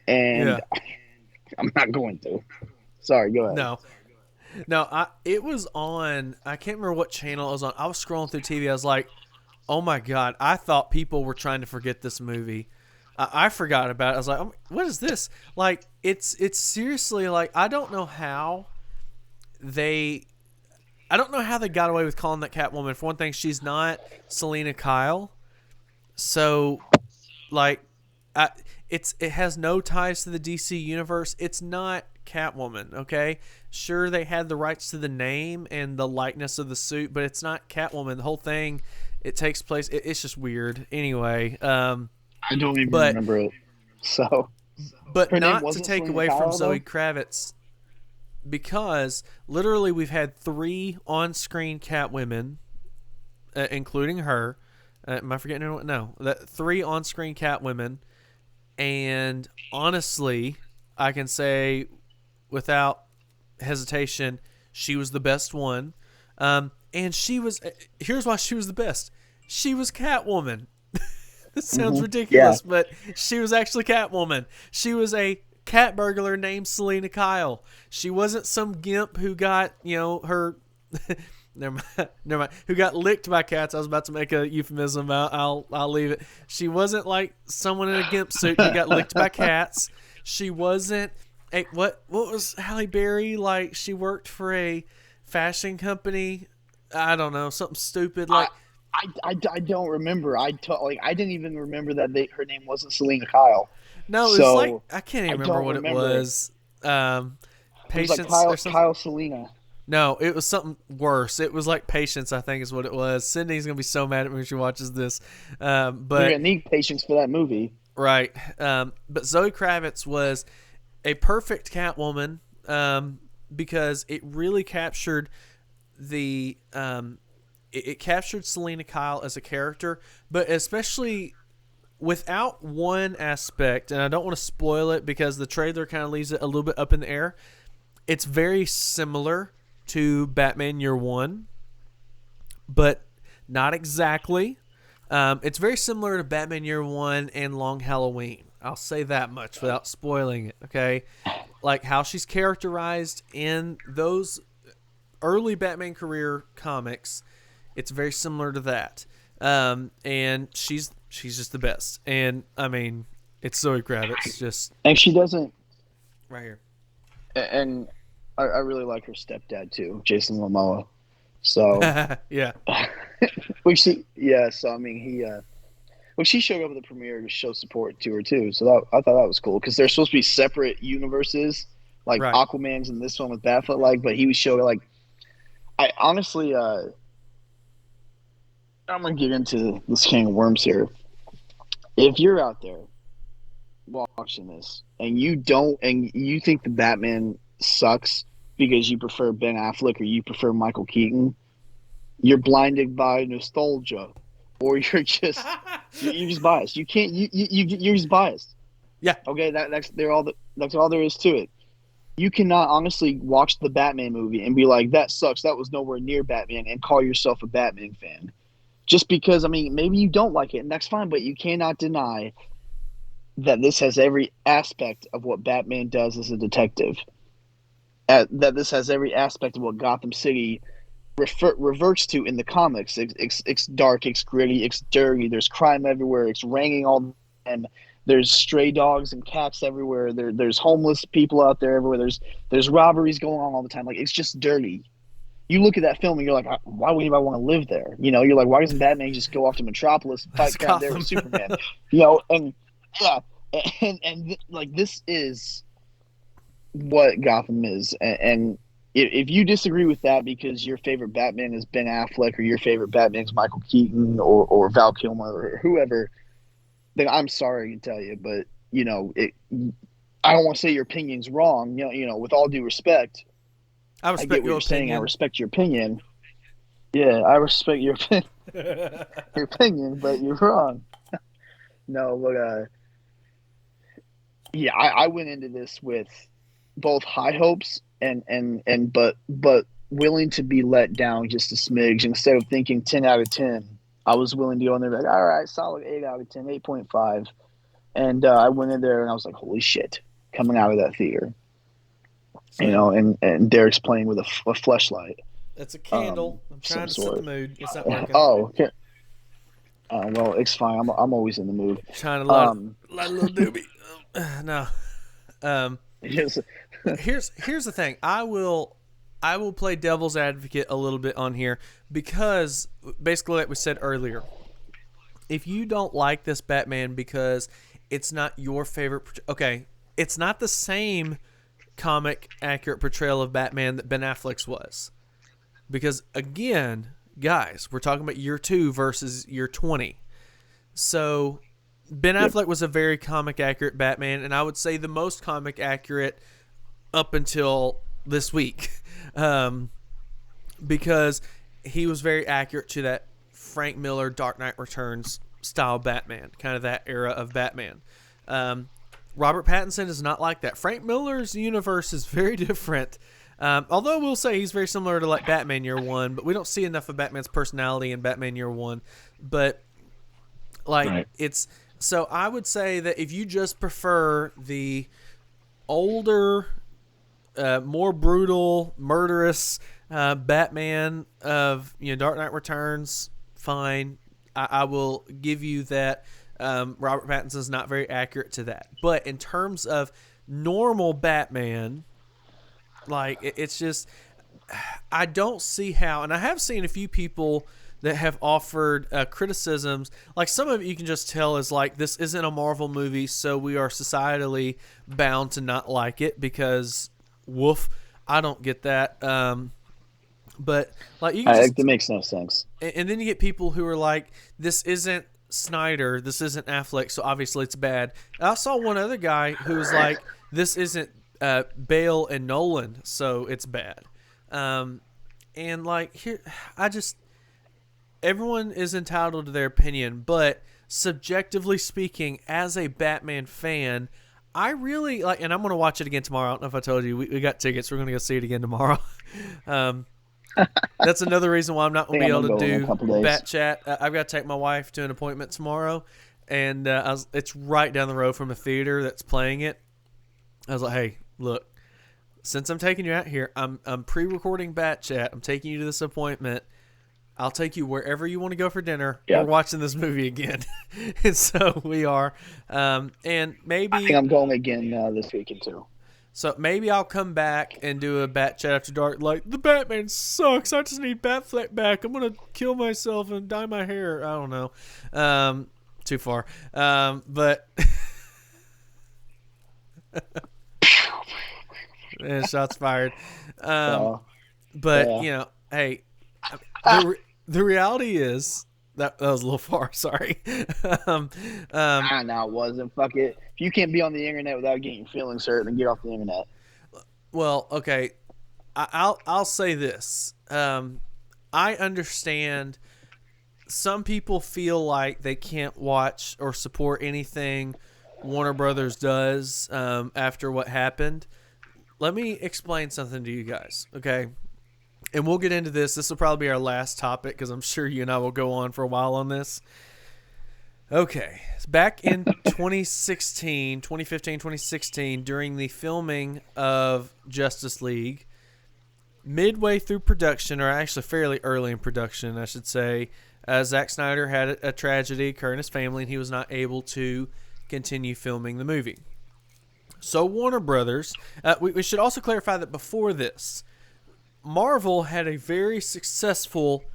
And I'm not going to. Sorry, go ahead. No, it was on, I can't remember what channel it was on. I was scrolling through TV. I was like, oh my God, I thought people were trying to forget this movie. I forgot about it. I was like, what is this? Like, it's seriously like, I don't know how they got away with calling that Catwoman. For one thing, she's not Selena Kyle. So, like, it has no ties to the DC universe. It's not Catwoman, okay? Sure, they had the rights to the name and the likeness of the suit, but it's not Catwoman. The whole thing, it takes place. It's just weird. Anyway, I don't even remember it. So, but not to take away from Zoe Kravitz, because literally we've had 3 on-screen Catwomen, including her. Am I forgetting anyone? No, 3 on-screen Catwomen, and honestly, I can say without hesitation, she was the best one. And she was. Here's why she was the best. She was Catwoman. This sounds ridiculous, but she was actually Catwoman. She was a cat burglar named Selena Kyle. She wasn't some gimp who got, her. Never mind. Who got licked by cats. I was about to make a euphemism. I'll leave it. She wasn't like someone in a gimp suit who got licked by cats. She wasn't. What was Halle Berry like? She worked for a fashion company. I don't know, something stupid like. I don't remember. I didn't even remember that her name wasn't Selena Kyle. No, it's like So I can't even I remember don't what it remember. was. It was like Patience or something. Kyle Selena. No, it was something worse. It was like Patience, I think is what it was. Sydney's gonna be so mad at me when she watches this. You're But gonna need patience for that movie. right. But Zoe Kravitz was a perfect Catwoman because it really captured the it captured Selena Kyle as a character, but especially without one aspect, and I don't want to spoil it because the trailer kind of leaves it a little bit up in the air. It's very similar to Batman Year One, but not exactly. It's very similar to Batman Year One and Long Halloween. I'll say that much without spoiling it, okay? Like how she's characterized in those early Batman career comics, it's very similar to that. And she's just the best. And I mean, it's Zoe Kravitz, just And she doesn't. right here. And I really like her stepdad too, Jason Momoa. So, Yeah. So I mean, she showed up at the premiere to show support to her too. So I thought that was cool because they're supposed to be separate universes. Like Right. Aquaman's in this one with Batfleck, but he was showing like. I honestly, I'm gonna get into this can of worms here. If you're out there watching this and you think the Batman sucks because you prefer Ben Affleck or you prefer Michael Keaton, you're blinded by nostalgia, or you're just biased. You can't you're just biased. Yeah. Okay, that's all there is to it. You cannot honestly watch the Batman movie and be like, that sucks. That was nowhere near Batman, and call yourself a Batman fan. Just because, I mean, maybe you don't like it, and that's fine, but you cannot deny that this has every aspect of what Batman does as a detective. That this has every aspect of what Gotham City reverts to in the comics. It's dark, it's gritty, it's dirty. There's crime everywhere. It's raining all the time. There's stray dogs and cats everywhere. There's homeless people out there everywhere. There's robberies going on all the time. Like, it's just dirty. You look at that film and you're like, why would anybody want to live there? You know, you're like, why doesn't Batman just go off to Metropolis and fight down there with Superman? You know, and yeah, and like this is what Gotham is, and if you disagree with that because your favorite Batman is Ben Affleck or your favorite Batman is Michael Keaton or Val Kilmer or whoever, then I'm sorry to tell you, but you know, I don't want to say your opinion's wrong. You know, with all due respect, I I respect get what your you're saying. I opinion. respect your opinion. Yeah, I respect your opinion, but you're wrong. No, but yeah, I went into this with both high hopes and but willing to be let down just a smidge. Instead of thinking 10 out of 10, I was willing to go in there like, all right, solid 8 out of 10, 8.5. And I went in there and I was like, holy shit, coming out of that theater. Same. You know, and Derek's playing with a fleshlight. It's a candle. I'm trying to set the mood. It's not working. Oh, okay. Well, it's fine. I'm always in the mood. Trying to light a little doobie. No. Yes. Here's the thing. I will play devil's advocate a little bit on here because basically, like we said earlier, if you don't like this Batman because it's not your favorite, okay, it's not the same comic accurate portrayal of Batman that Ben Affleck's was. Because again, guys, we're talking about year 2 versus year 20. So Ben Affleck was a very comic accurate Batman, and I would say the most comic accurate up until this week. Because he was very accurate to that Frank Miller Dark Knight Returns style Batman, kind of that era of Batman. Robert Pattinson is not like that. Frank Miller's universe is very different. Although we'll say he's very similar to like Batman Year One, but we don't see enough of Batman's personality in Batman Year One. But like it's so I would say that if you just prefer the older, more brutal, murderous Batman of Dark Knight Returns, fine. I will give you that. Robert Pattinson's not very accurate to that. But in terms of normal Batman, like it's just I don't see how, and I have seen a few people that have offered criticisms. Like some of it you can just tell is like, this isn't a Marvel movie, so we are societally bound to not like it because woof, I don't get that. But like you can that makes no sense. And then you get people who are like, this isn't Snyder, this isn't Affleck, so obviously it's bad. I saw one other guy who was like, this isn't Bale and Nolan, so it's bad. And like here, everyone is entitled to their opinion, but subjectively speaking, as a Batman fan, I really like, and I'm going to watch it again tomorrow. I don't know if I told you, we got tickets. We're going to go see it again tomorrow. That's another reason why I'm not going to be able to do BatChat. I've got to take my wife to an appointment tomorrow, and it's right down the road from a theater that's playing it. I was like, hey, look, since I'm taking you out here, I'm pre-recording BatChat. I'm taking you to this appointment. I'll take you wherever you want to go for dinner. Yeah. We're watching this movie again. And so we are. And maybe I think I'm going again this weekend too. So maybe I'll come back and do a BatChat after dark. Like, the Batman sucks. I just need Batfleck back. I'm going to kill myself and dye my hair. I don't know. Too far. But yeah, shots fired. But, you know, hey, the reality is that was a little far. Sorry. No, it wasn't. Fuck it. If you can't be on the internet without getting your feelings hurt, then get off the internet. Well, okay. I'll say this. I understand some people feel like they can't watch or support anything Warner Brothers does after what happened. Let me explain something to you guys, okay? And we'll get into this. This will probably be our last topic because I'm sure you and I will go on for a while on this. Okay. Back in 2015, 2016, during the filming of Justice League, midway through production, or actually fairly early in production, I should say, Zack Snyder had a tragedy occur in his family, and he was not able to continue filming the movie. So Warner Brothers, we should also clarify that before this, Marvel had a very successful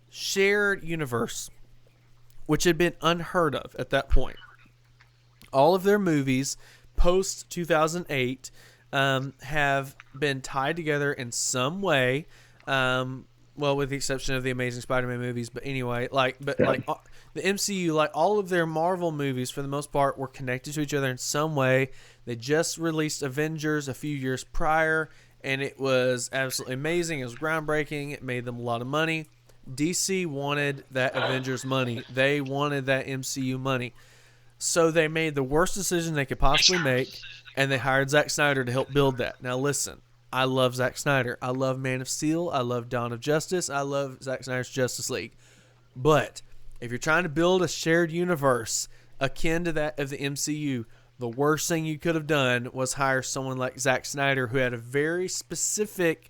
shared universe, which had been unheard of at that point. All of their movies post 2008 have been tied together in some way. Well, with the exception of the Amazing Spider-Man movies, but anyway, like the MCU, like all of their Marvel movies, for the most part, were connected to each other in some way. They just released Avengers a few years prior, and it was absolutely amazing. It was groundbreaking. It made them a lot of money. DC wanted that Avengers money. They wanted that MCU money. So they made the worst decision they could possibly make, and they hired Zack Snyder to help build that. Now listen, I love Zack Snyder. I love Man of Steel. I love Dawn of Justice. I love Zack Snyder's Justice League. But if you're trying to build a shared universe akin to that of the MCU, the worst thing you could have done was hire someone like Zack Snyder, who had a very specific,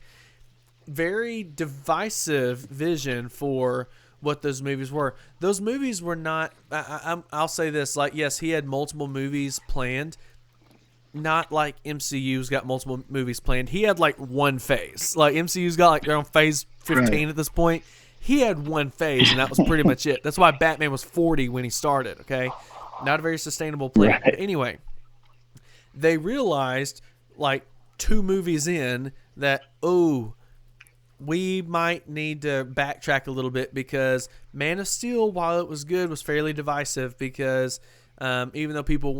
very divisive vision for what those movies were. Those movies were not, I'll say this, like, yes, he had multiple movies planned, not like MCU's got multiple movies planned. He had like one phase. Like MCU's got like they're on phase 15 at this point. He had one phase, and that was pretty much it. That's why Batman was 40 when he started, okay? Not a very sustainable plan. Right. But anyway, they realized like 2 movies in that, we might need to backtrack a little bit, because Man of Steel, while it was good, was fairly divisive because even though people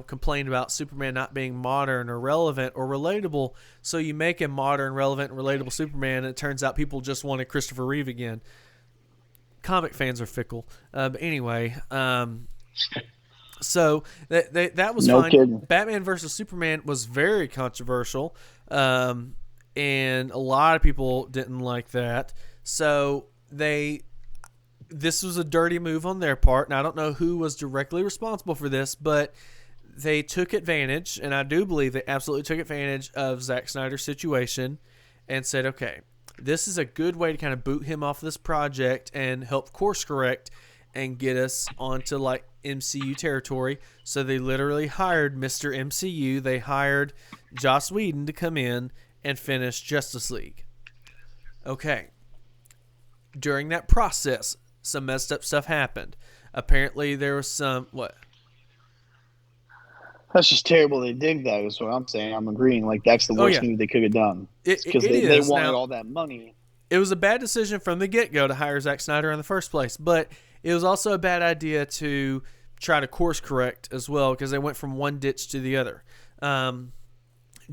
complained about Superman not being modern or relevant or relatable, so you make a modern, relevant, and relatable Superman, and it turns out people just wanted Christopher Reeve again. Comic fans are fickle. But anyway, so that was fine. Kidding. Batman versus Superman was very controversial. And a lot of people didn't like that. So this was a dirty move on their part. And I don't know who was directly responsible for this, but they took advantage, and I do believe they absolutely took advantage of Zack Snyder's situation and said, okay, this is a good way to kind of boot him off this project and help course correct and get us onto like MCU territory. So they literally hired Mr. MCU. They hired Joss Whedon to come in and finish Justice League. Okay. during that process, some messed up stuff happened. Apparently, there was some what? That's just terrible. They did that. Is what I'm saying. I'm agreeing. Like that's the Oh worst yeah, move they could have done. Because it they is wanted now. all that money. It was a bad decision from the get-go to hire Zack Snyder in the first place, but it was also a bad idea to try to course correct as well because they went from one ditch to the other.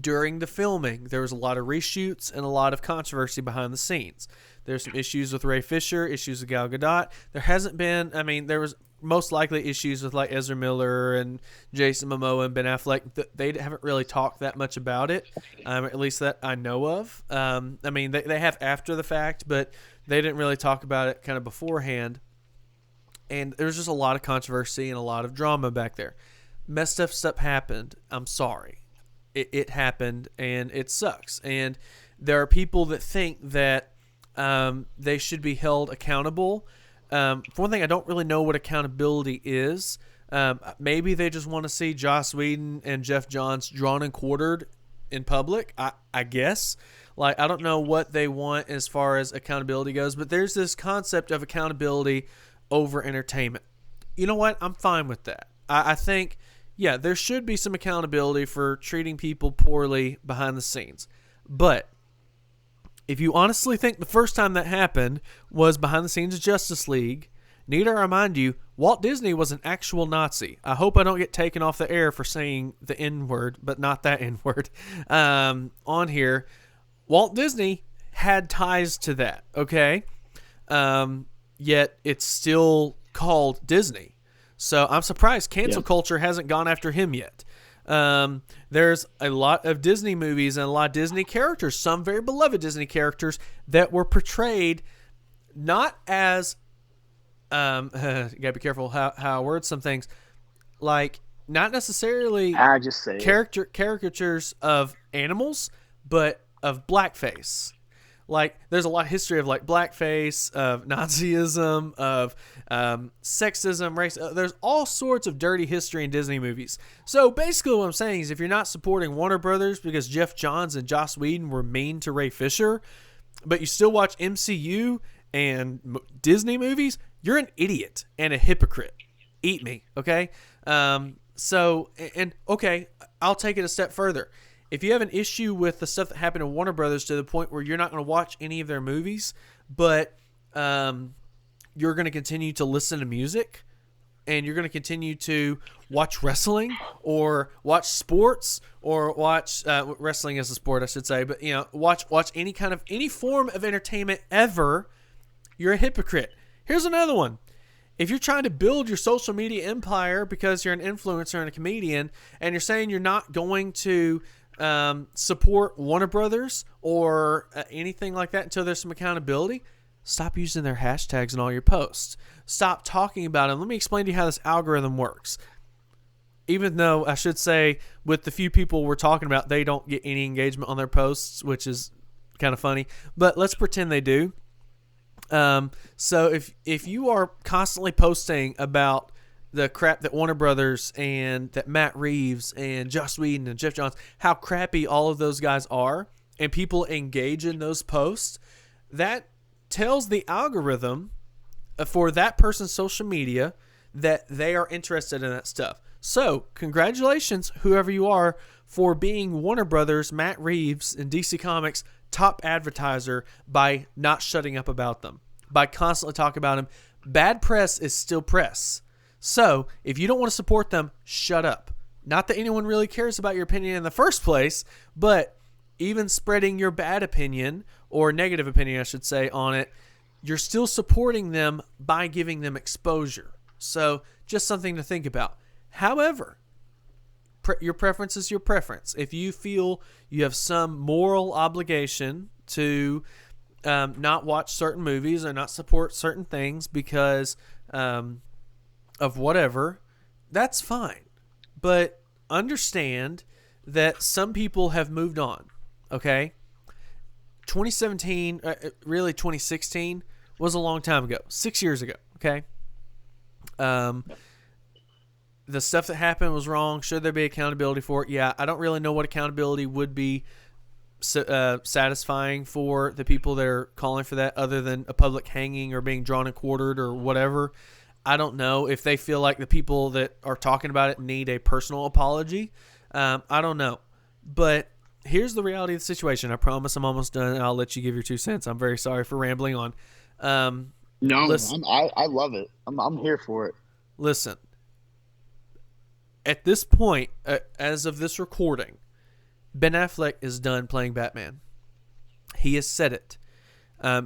During the filming, there was a lot of reshoots and a lot of controversy behind the scenes. There's some issues with Ray Fisher, issues with Gal Gadot. There hasn't been, there was most likely issues with like Ezra Miller and Jason Momoa and Ben Affleck. They haven't really talked that much about it, at least that I know of. They have after the fact, but they didn't really talk about it kind of beforehand. And there was just a lot of controversy and a lot of drama back there. Messed up stuff happened. I'm sorry. It happened, and it sucks. And there are people that think that they should be held accountable. For one thing, I don't really know what accountability is. Maybe they just want to see Joss Whedon and Jeff Johns drawn and quartered in public, I guess. Like, I don't know what they want as far as accountability goes, but there's this concept of accountability over entertainment. You know what? I'm fine with that. I think... yeah, there should be some accountability for treating people poorly behind the scenes. But if you honestly think the first time that happened was behind the scenes of Justice League, need I remind you, Walt Disney was an actual Nazi. I hope I don't get taken off the air for saying the N-word, but not that N-word, on here. Walt Disney had ties to that, okay? Yet it's still called Disney. So I'm surprised cancel culture hasn't gone after him yet. There's a lot of Disney movies and a lot of Disney characters, some very beloved Disney characters, that were portrayed not as, gotta be careful how I word some things, like not necessarily caricatures of animals, but of blackface. Like, there's a lot of history of, like, blackface, of Nazism, of sexism, race. There's all sorts of dirty history in Disney movies. So, basically what I'm saying is if you're not supporting Warner Brothers because Jeff Johns and Joss Whedon were mean to Ray Fisher, but you still watch MCU and Disney movies, you're an idiot and a hypocrite. Eat me, okay? Okay, I'll take it a step further. If you have an issue with the stuff that happened to Warner Brothers to the point where you're not going to watch any of their movies, but you're going to continue to listen to music and you're going to continue to watch wrestling or watch sports or watch wrestling as a sport, I should say, but watch any form of entertainment ever, you're a hypocrite. Here's another one. If you're trying to build your social media empire because you're an influencer and a comedian and you're saying you're not going to support Warner Brothers or anything like that until there's some accountability, stop using their hashtags in all your posts. Stop talking about them. Let me explain to you how this algorithm works. Even though I should say with the few people we're talking about, they don't get any engagement on their posts, which is kind of funny, but let's pretend they do. So if you are constantly posting about the crap that Warner Brothers and that Matt Reeves and Joss Whedon and Jeff Johns, how crappy all of those guys are, and people engage in those posts, that tells the algorithm for that person's social media that they are interested in that stuff. So, congratulations, whoever you are, for being Warner Brothers, Matt Reeves, and DC Comics' top advertiser by not shutting up about them, by constantly talking about them. Bad press is still press. So, if you don't want to support them, shut up. Not that anyone really cares about your opinion in the first place, but even spreading your bad opinion, or negative opinion, I should say, on it, you're still supporting them by giving them exposure. So, just something to think about. However, your preference is your preference. If you feel you have some moral obligation to not watch certain movies or not support certain things because of whatever, that's fine. But understand that some people have moved on, okay? 2017, really 2016, was a long time ago. 6 years ago, okay? The stuff that happened was wrong. Should there be accountability for it? Yeah, I don't really know what accountability would be satisfying for the people that are calling for that, other than a public hanging or being drawn and quartered or whatever. I don't know if they feel like the people that are talking about it need a personal apology. I don't know. But here's the reality of the situation. I promise I'm almost done, and I'll let you give your 2 cents. I'm very sorry for rambling on. No, listen, I love it. I'm here for it. Listen. At this point, as of this recording, Ben Affleck is done playing Batman. He has said it.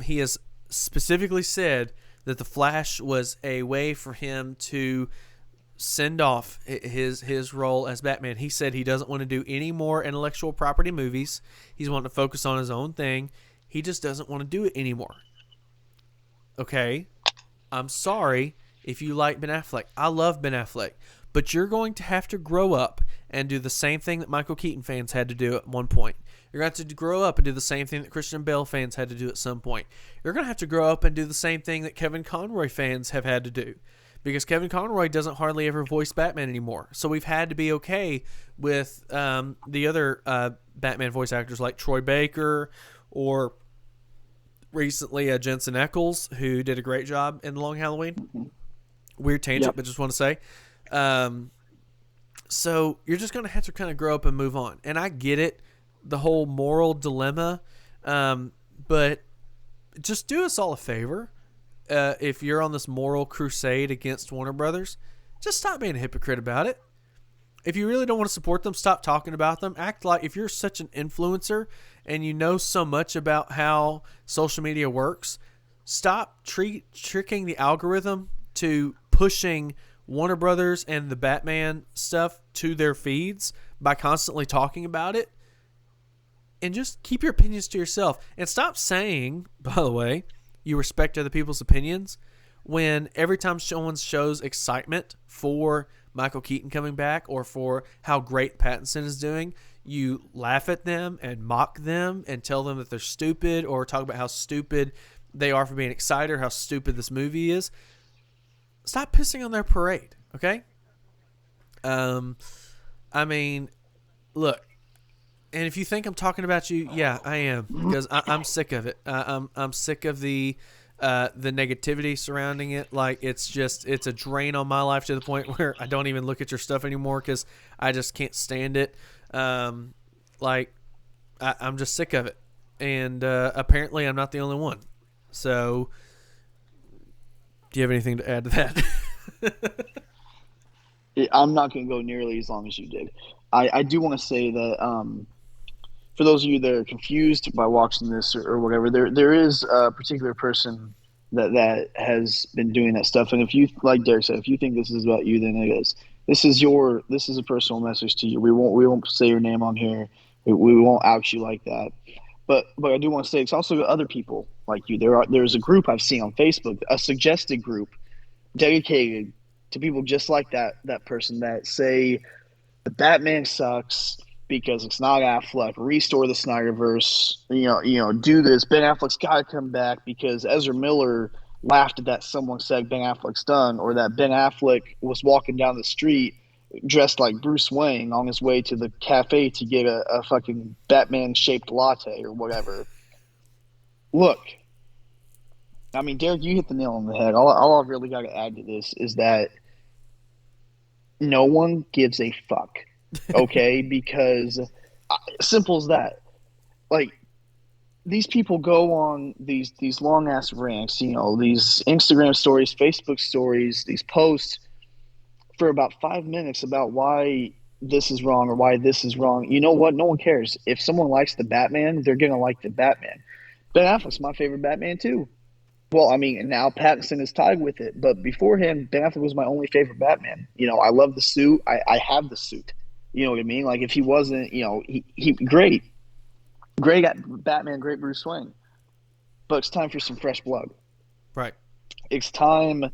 He has specifically said that The Flash was a way for him to send off his role as Batman. He said he doesn't want to do any more intellectual property movies. He's wanting to focus on his own thing. He just doesn't want to do it anymore. Okay? I'm sorry if you like Ben Affleck. I love Ben Affleck. But you're going to have to grow up and do the same thing that Michael Keaton fans had to do at one point. You're going to have to grow up and do the same thing that Christian Bale fans had to do at some point. You're going to have to grow up and do the same thing that Kevin Conroy fans have had to do. Because Kevin Conroy doesn't hardly ever voice Batman anymore. So we've had to be okay with the other Batman voice actors like Troy Baker or recently Jensen Ackles, who did a great job in The Long Halloween. Weird tangent, but just want to say. So you're just going to have to kind of grow up and move on. And I get it, the whole moral dilemma, but just do us all a favor. If you're on this moral crusade against Warner Brothers, just stop being a hypocrite about it. If you really don't want to support them, stop talking about them. Act like, if you're such an influencer and you know so much about how social media works, stop tricking the algorithm to pushing Warner Brothers and the Batman stuff to their feeds by constantly talking about it. And just keep your opinions to yourself. And stop saying, by the way, you respect other people's opinions when every time someone shows excitement for Michael Keaton coming back or for how great Pattinson is doing, you laugh at them and mock them and tell them that they're stupid, or talk about how stupid they are for being excited or how stupid this movie is. Stop pissing on their parade, okay? I mean, look, and if you think I'm talking about you, yeah, I am, because I'm sick of it. I'm sick of the negativity surrounding it. Like, it's a drain on my life to the point where I don't even look at your stuff anymore because I just can't stand it. I'm just sick of it, and apparently I'm not the only one. So, do you have anything to add to that? I'm not going to go nearly as long as you did. I do want to say that for those of you that are confused by watching this or whatever, there is a particular person that has been doing that stuff. And if you, like Derek said, if you think this is about you, then it is. This is a personal message to you. We won't say your name on here. We won't out you like that. But I do want to say it's also other people like you. There's a group I've seen on Facebook, a suggested group dedicated to people just like that person that say the Batman sucks because it's not Affleck. Restore the Snyderverse. Do this. Ben Affleck's got to come back because Ezra Miller laughed at that. Someone said Ben Affleck's done, or that Ben Affleck was walking down the street dressed like Bruce Wayne on his way to the cafe to get a fucking Batman-shaped latte or whatever. Look, I mean, Derek, you hit the nail on the head. All I've really got to add to this is that no one gives a fuck, okay? Because simple as that. Like, these people go on these long-ass rants, these Instagram stories, Facebook stories, these posts for about 5 minutes about why this is wrong or why this is wrong. You know what? No one cares. If someone likes the Batman, they're going to like the Batman. Ben Affleck's my favorite Batman too. Well, I mean, now Pattinson is tied with it. But before him, Ben Affleck was my only favorite Batman. I love the suit. I have the suit. You know what I mean? Like, if he wasn't, he great. Great at Batman, great Bruce Wayne. But it's time for some fresh blood. Right. It's time.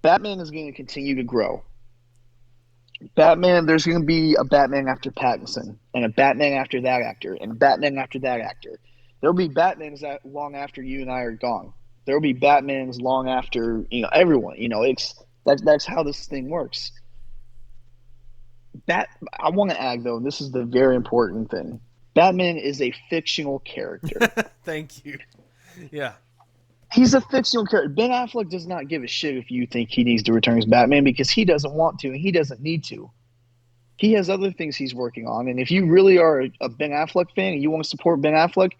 Batman is going to continue to grow. Batman, there's going to be a Batman after Pattinson, and a Batman after that actor, and a Batman after that actor. There'll be Batmans that long after you and I are gone. There'll be Batmans long after everyone. That's how this thing works. I want to add though, and this is the very important thing. Batman is a fictional character. Thank you. Yeah. He's a fictional character. Ben Affleck does not give a shit if you think he needs to return as Batman because he doesn't want to and he doesn't need to. He has other things he's working on. And if you really are a Ben Affleck fan and you want to support Ben Affleck,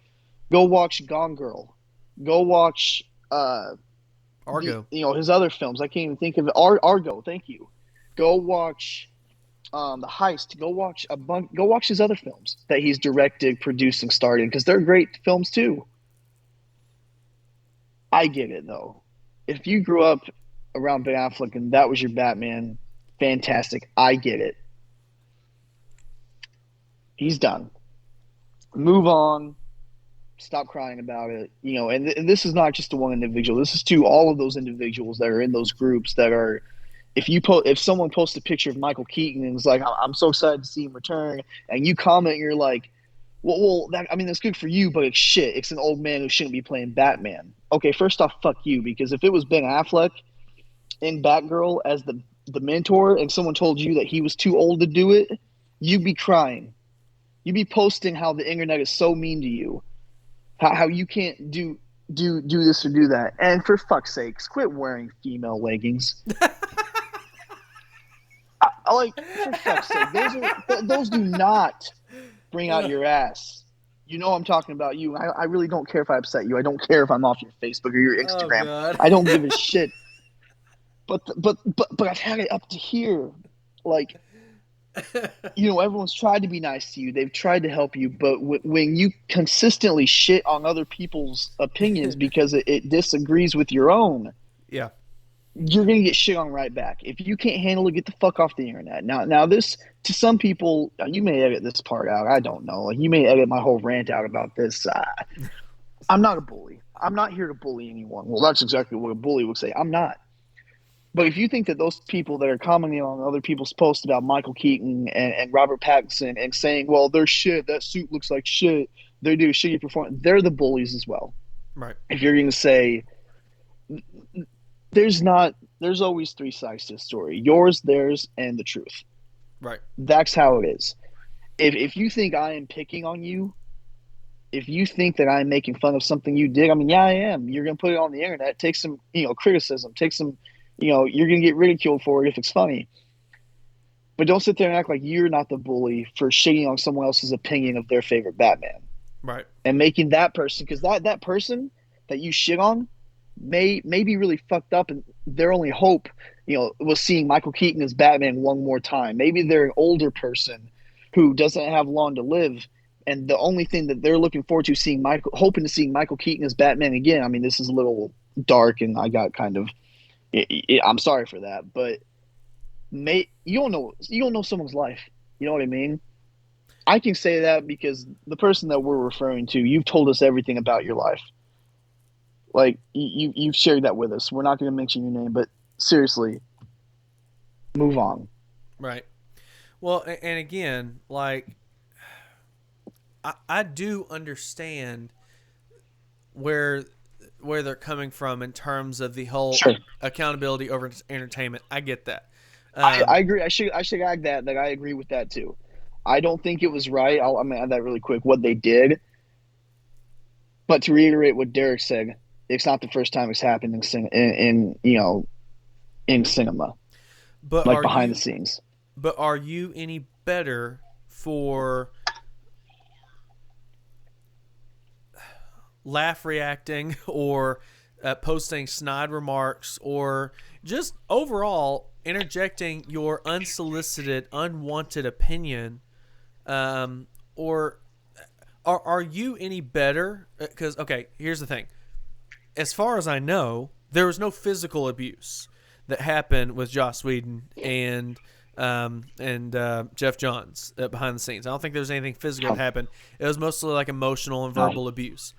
go watch Gone Girl. Go watch Argo. His other films. I can't even think of it. Argo, thank you. Go watch The Heist. Go watch his other films that he's directed, produced, and starred in because they're great films too. I get it though. If you grew up around Ben Affleck and that was your Batman, fantastic. I get it. He's done. Move on. Stop crying about it. And this is not just to one individual. This is to all of those individuals that are in those groups that are. If someone posts a picture of Michael Keaton and is like, "I'm so excited to see him return," and you comment, and you're like, "Well, that's good for you, but it's shit. It's an old man who shouldn't be playing Batman." Okay, first off, fuck you, because if it was Ben Affleck in Batgirl as the mentor, and someone told you that he was too old to do it, you'd be crying. You'd be posting how the internet is so mean to you, how you can't do this or do that, and for fuck's sakes, quit wearing female leggings. For fuck's sake, those do not bring out your ass. You know I'm talking about you. I really don't care if I upset you. I don't care if I'm off your Facebook or your Instagram. Oh, I don't give a shit. But I've had it up to here. Like, everyone's tried to be nice to you. They've tried to help you. But when you consistently shit on other people's opinions because it disagrees with your own, yeah, you're going to get shit on right back. If you can't handle it, get the fuck off the internet. Now this, to some people, you may edit this part out. I don't know. Like, you may edit my whole rant out about this. I'm not a bully. I'm not here to bully anyone. Well, that's exactly what a bully would say. I'm not. But if you think that those people that are commenting on other people's posts about Michael Keaton and Robert Pattinson and saying, well, they're shit, that suit looks like shit, they do shitty performance, they're the bullies as well. Right. If you're going to say, there's always three sides to the story: yours, theirs, and the truth. Right. That's how it is. If you think I am picking on you, if you think that I'm making fun of something you did, yeah, I am. You're going to put it on the internet, take some, criticism, take some, you're going to get ridiculed for it if it's funny. But don't sit there and act like you're not the bully for shitting on someone else's opinion of their favorite Batman. Right. And making that person, because that person that you shit on may be really fucked up, and their only hope, was seeing Michael Keaton as Batman one more time. Maybe they're an older person who doesn't have long to live, and the only thing that they're looking forward to hoping to see Michael Keaton as Batman again. This is a little dark, and I got kind of, I'm sorry for that, but you don't know someone's life. You know what I mean? I can say that because the person that we're referring to, you've told us everything about your life. Like, you've shared that with us. We're not going to mention your name, but seriously, move on. Right. Well, and again, like, I do understand where they're coming from in terms of the whole accountability over entertainment. I get that. I agree. I should add that I agree with that too. I don't think it was right. I'm going to add that really quick, what they did. But to reiterate what Derek said, it's not the first time it's happened in cinema, but like behind the scenes. But are you any better for laugh reacting or posting snide remarks or just overall interjecting your unsolicited, unwanted opinion, or are you any better? Because, okay, here's the thing. As far as I know, there was no physical abuse that happened with Joss Whedon and Jeff Johns behind the scenes. I don't think there was anything physical that happened. It was mostly like emotional and verbal abuse.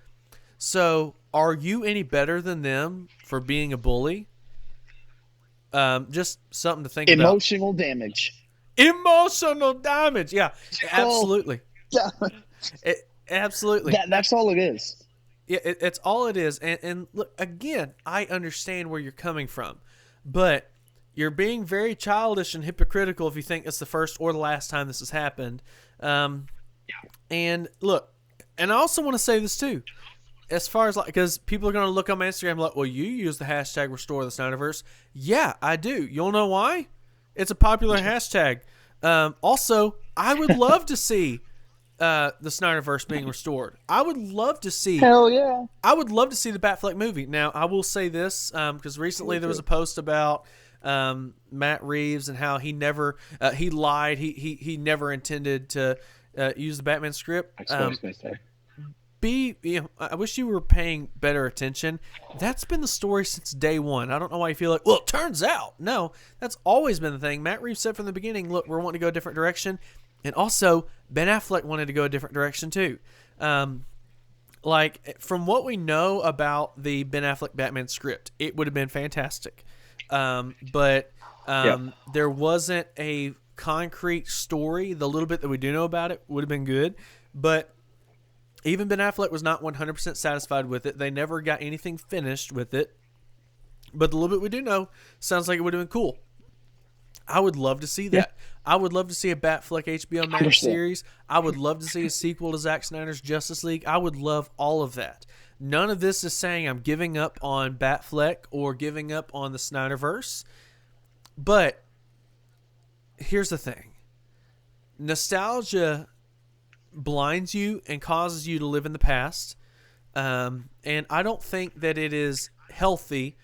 So, are you any better than them for being a bully? Just something to think about. Emotional damage. Emotional damage. Yeah, absolutely. Absolutely. That's all it is. Yeah, it's all it is. And look, again, I understand where you're coming from, but you're being very childish and hypocritical if you think it's the first or the last time this has happened. And look, and I also want to say this too. As far as like, because people are going to look on my Instagram like, well, you use the hashtag restore the Snyderverse. Yeah, I do. You'll know why? It's a popular hashtag. Also, I would love to see the Snyderverse being restored. I would love to see. Hell yeah. I would love to see the Batfleck movie. Now, I will say this because recently there was a post about Matt Reeves and how he never he lied. He never intended to use the Batman script. I wish you were paying better attention. That's been the story since day one. I don't know why you feel like, well, it turns out. No, that's always been the thing. Matt Reeves said from the beginning, look, we're wanting to go a different direction. And also, Ben Affleck wanted to go a different direction too. Like, from what we know about the Ben Affleck Batman script, it would have been fantastic. But there wasn't a concrete story. The little bit that we do know about it would have been good. But even Ben Affleck was not 100% satisfied with it. They never got anything finished with it. But the little bit we do know sounds like it would have been cool. I would love to see that. Yeah. I would love to see a Batfleck HBO Max series. I would love to see a sequel to Zack Snyder's Justice League. I would love all of that. None of this is saying I'm giving up on Batfleck or giving up on the Snyderverse. But here's the thing. Nostalgia blinds you and causes you to live in the past. And I don't think that it is healthy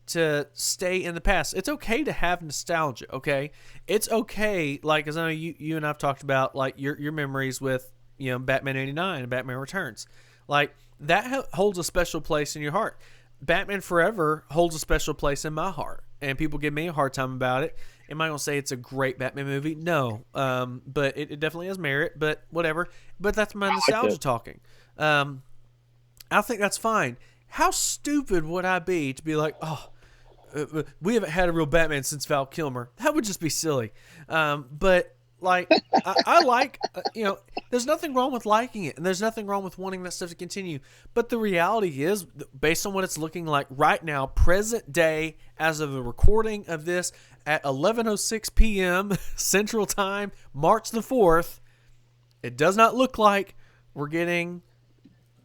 to stay in the past. It's okay to have nostalgia, okay? It's okay, like, as I know you and I've talked about, like, your memories with, Batman 89 and Batman Returns. Like, that holds a special place in your heart. Batman Forever holds a special place in my heart. And people give me a hard time about it. Am I going to say it's a great Batman movie? No. But it definitely has merit, but whatever. But that's my nostalgia talking. I think that's fine. How stupid would I be to be like, we haven't had a real Batman since Val Kilmer? That would just be silly. But, like, I like, there's nothing wrong with liking it, and there's nothing wrong with wanting that stuff to continue. But the reality is, based on what it's looking like right now, present day, as of the recording of this, at 11:06 p.m. Central Time, March the 4th, it does not look like we're getting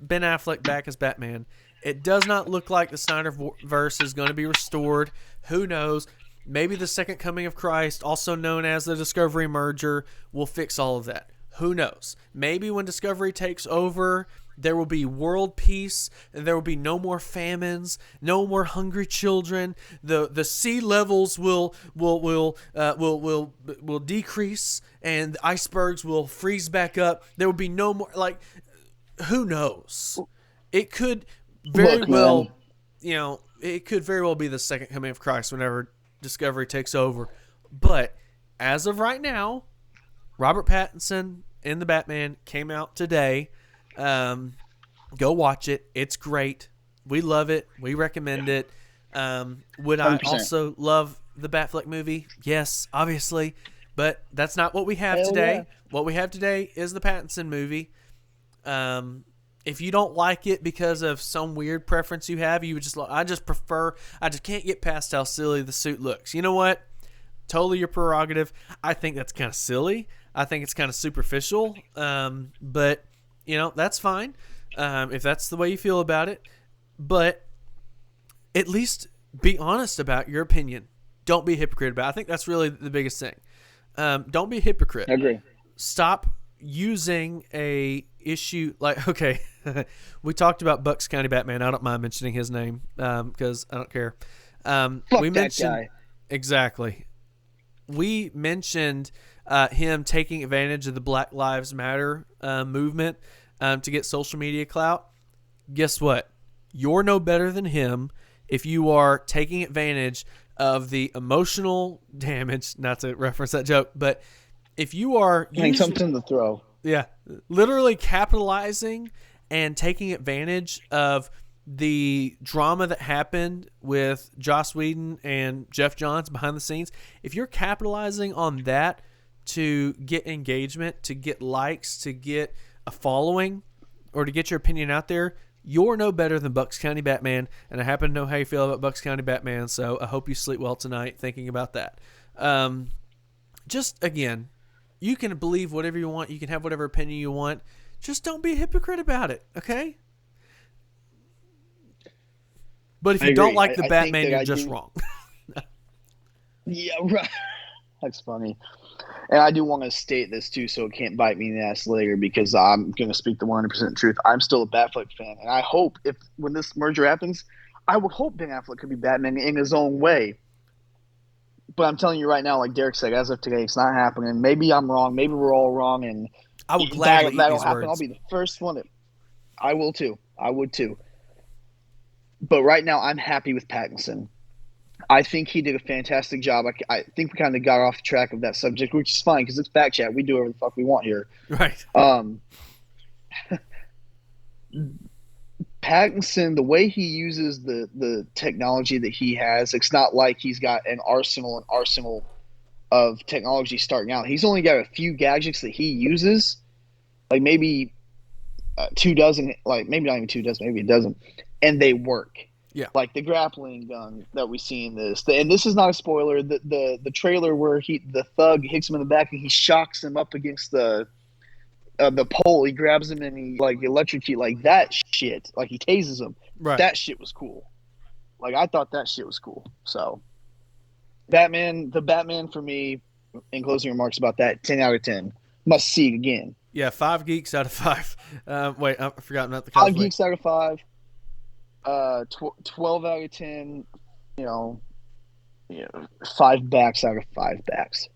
Ben Affleck back as Batman. It does not look like the Snyderverse is going to be restored. Who knows? Maybe the Second Coming of Christ, also known as the Discovery merger, will fix all of that. Who knows? Maybe when Discovery takes over, there will be world peace, and there will be no more famines, no more hungry children. The sea levels will decrease, and the icebergs will freeze back up. There will be no more, like, who knows? It could very well be the Second Coming of Christ whenever Discovery takes over. But as of right now, Robert Pattinson in the Batman came out today. Go watch it. It's great. We love it. We recommend it. Would 100%. I also love the Batfleck movie? Yes, obviously. But that's not what we have today. Yeah. What we have today is the Pattinson movie. If you don't like it because of some weird preference you have, you would I just can't get past how silly the suit looks. You know what? Totally your prerogative. I think that's kind of silly. I think it's kind of superficial. But, that's fine. If that's the way you feel about it. But at least be honest about your opinion. Don't be a hypocrite about it. I think that's really the biggest thing. Don't be a hypocrite. I agree. Stop using a issue like, okay, we talked about Bucks County Batman. I don't mind mentioning his name because I don't care. We mentioned guy. Exactly. We mentioned him taking advantage of the Black Lives Matter movement to get social media clout. Guess what? You're no better than him if you are taking advantage of the emotional damage, not to reference that joke, but if you are something to throw. Yeah, literally capitalizing and taking advantage of the drama that happened with Joss Whedon and Jeff Johns behind the scenes, if you're capitalizing on that to get engagement, to get likes, to get a following, or to get your opinion out there, you're no better than Bucks County Batman, and I happen to know how you feel about Bucks County Batman, so I hope you sleep well tonight thinking about that. Just, again, You can believe whatever you want. You can have whatever opinion you want. Just don't be a hypocrite about it, okay? But if you don't like the Batman, you're just wrong. Yeah, right. That's funny. And I do want to state this too, so it can't bite me in the ass later, because I'm going to speak the 100% truth. I'm still a Batfleck fan, and I hope when this merger happens, I would hope Ben Affleck could be Batman in his own way. But I'm telling you right now, like Derek said, as of today, it's not happening. Maybe I'm wrong. Maybe we're all wrong, and I would gladly that'll eat these happen. words. I'll be the first one. I will too. I would too. But right now, I'm happy with Pattinson. I think he did a fantastic job. I think we kind of got off track of that subject, which is fine because it's BatChat. We do whatever the fuck we want here. Right. Pattinson, the way he uses the technology that he has, it's not like he's got an arsenal of technology starting out. He's only got a few gadgets that he uses, like maybe 2 dozen, like maybe not even 2 dozen, maybe a dozen, and they work. Yeah, like the grappling gun that we see in this, and this is not a spoiler. The trailer where the thug hits him in the back and he shocks him up against the pole. He grabs him and he like electrocute like that shit. Like he tases him. right. That shit was cool. Like I thought that shit was cool. So, the Batman for me. In closing remarks about that, 10 out of 10. Must see it again. Yeah, 5 geeks out of 5. Wait, I forgot about the 5 geeks out of 5. 12 out of 10, 5 backs out of 5 backs.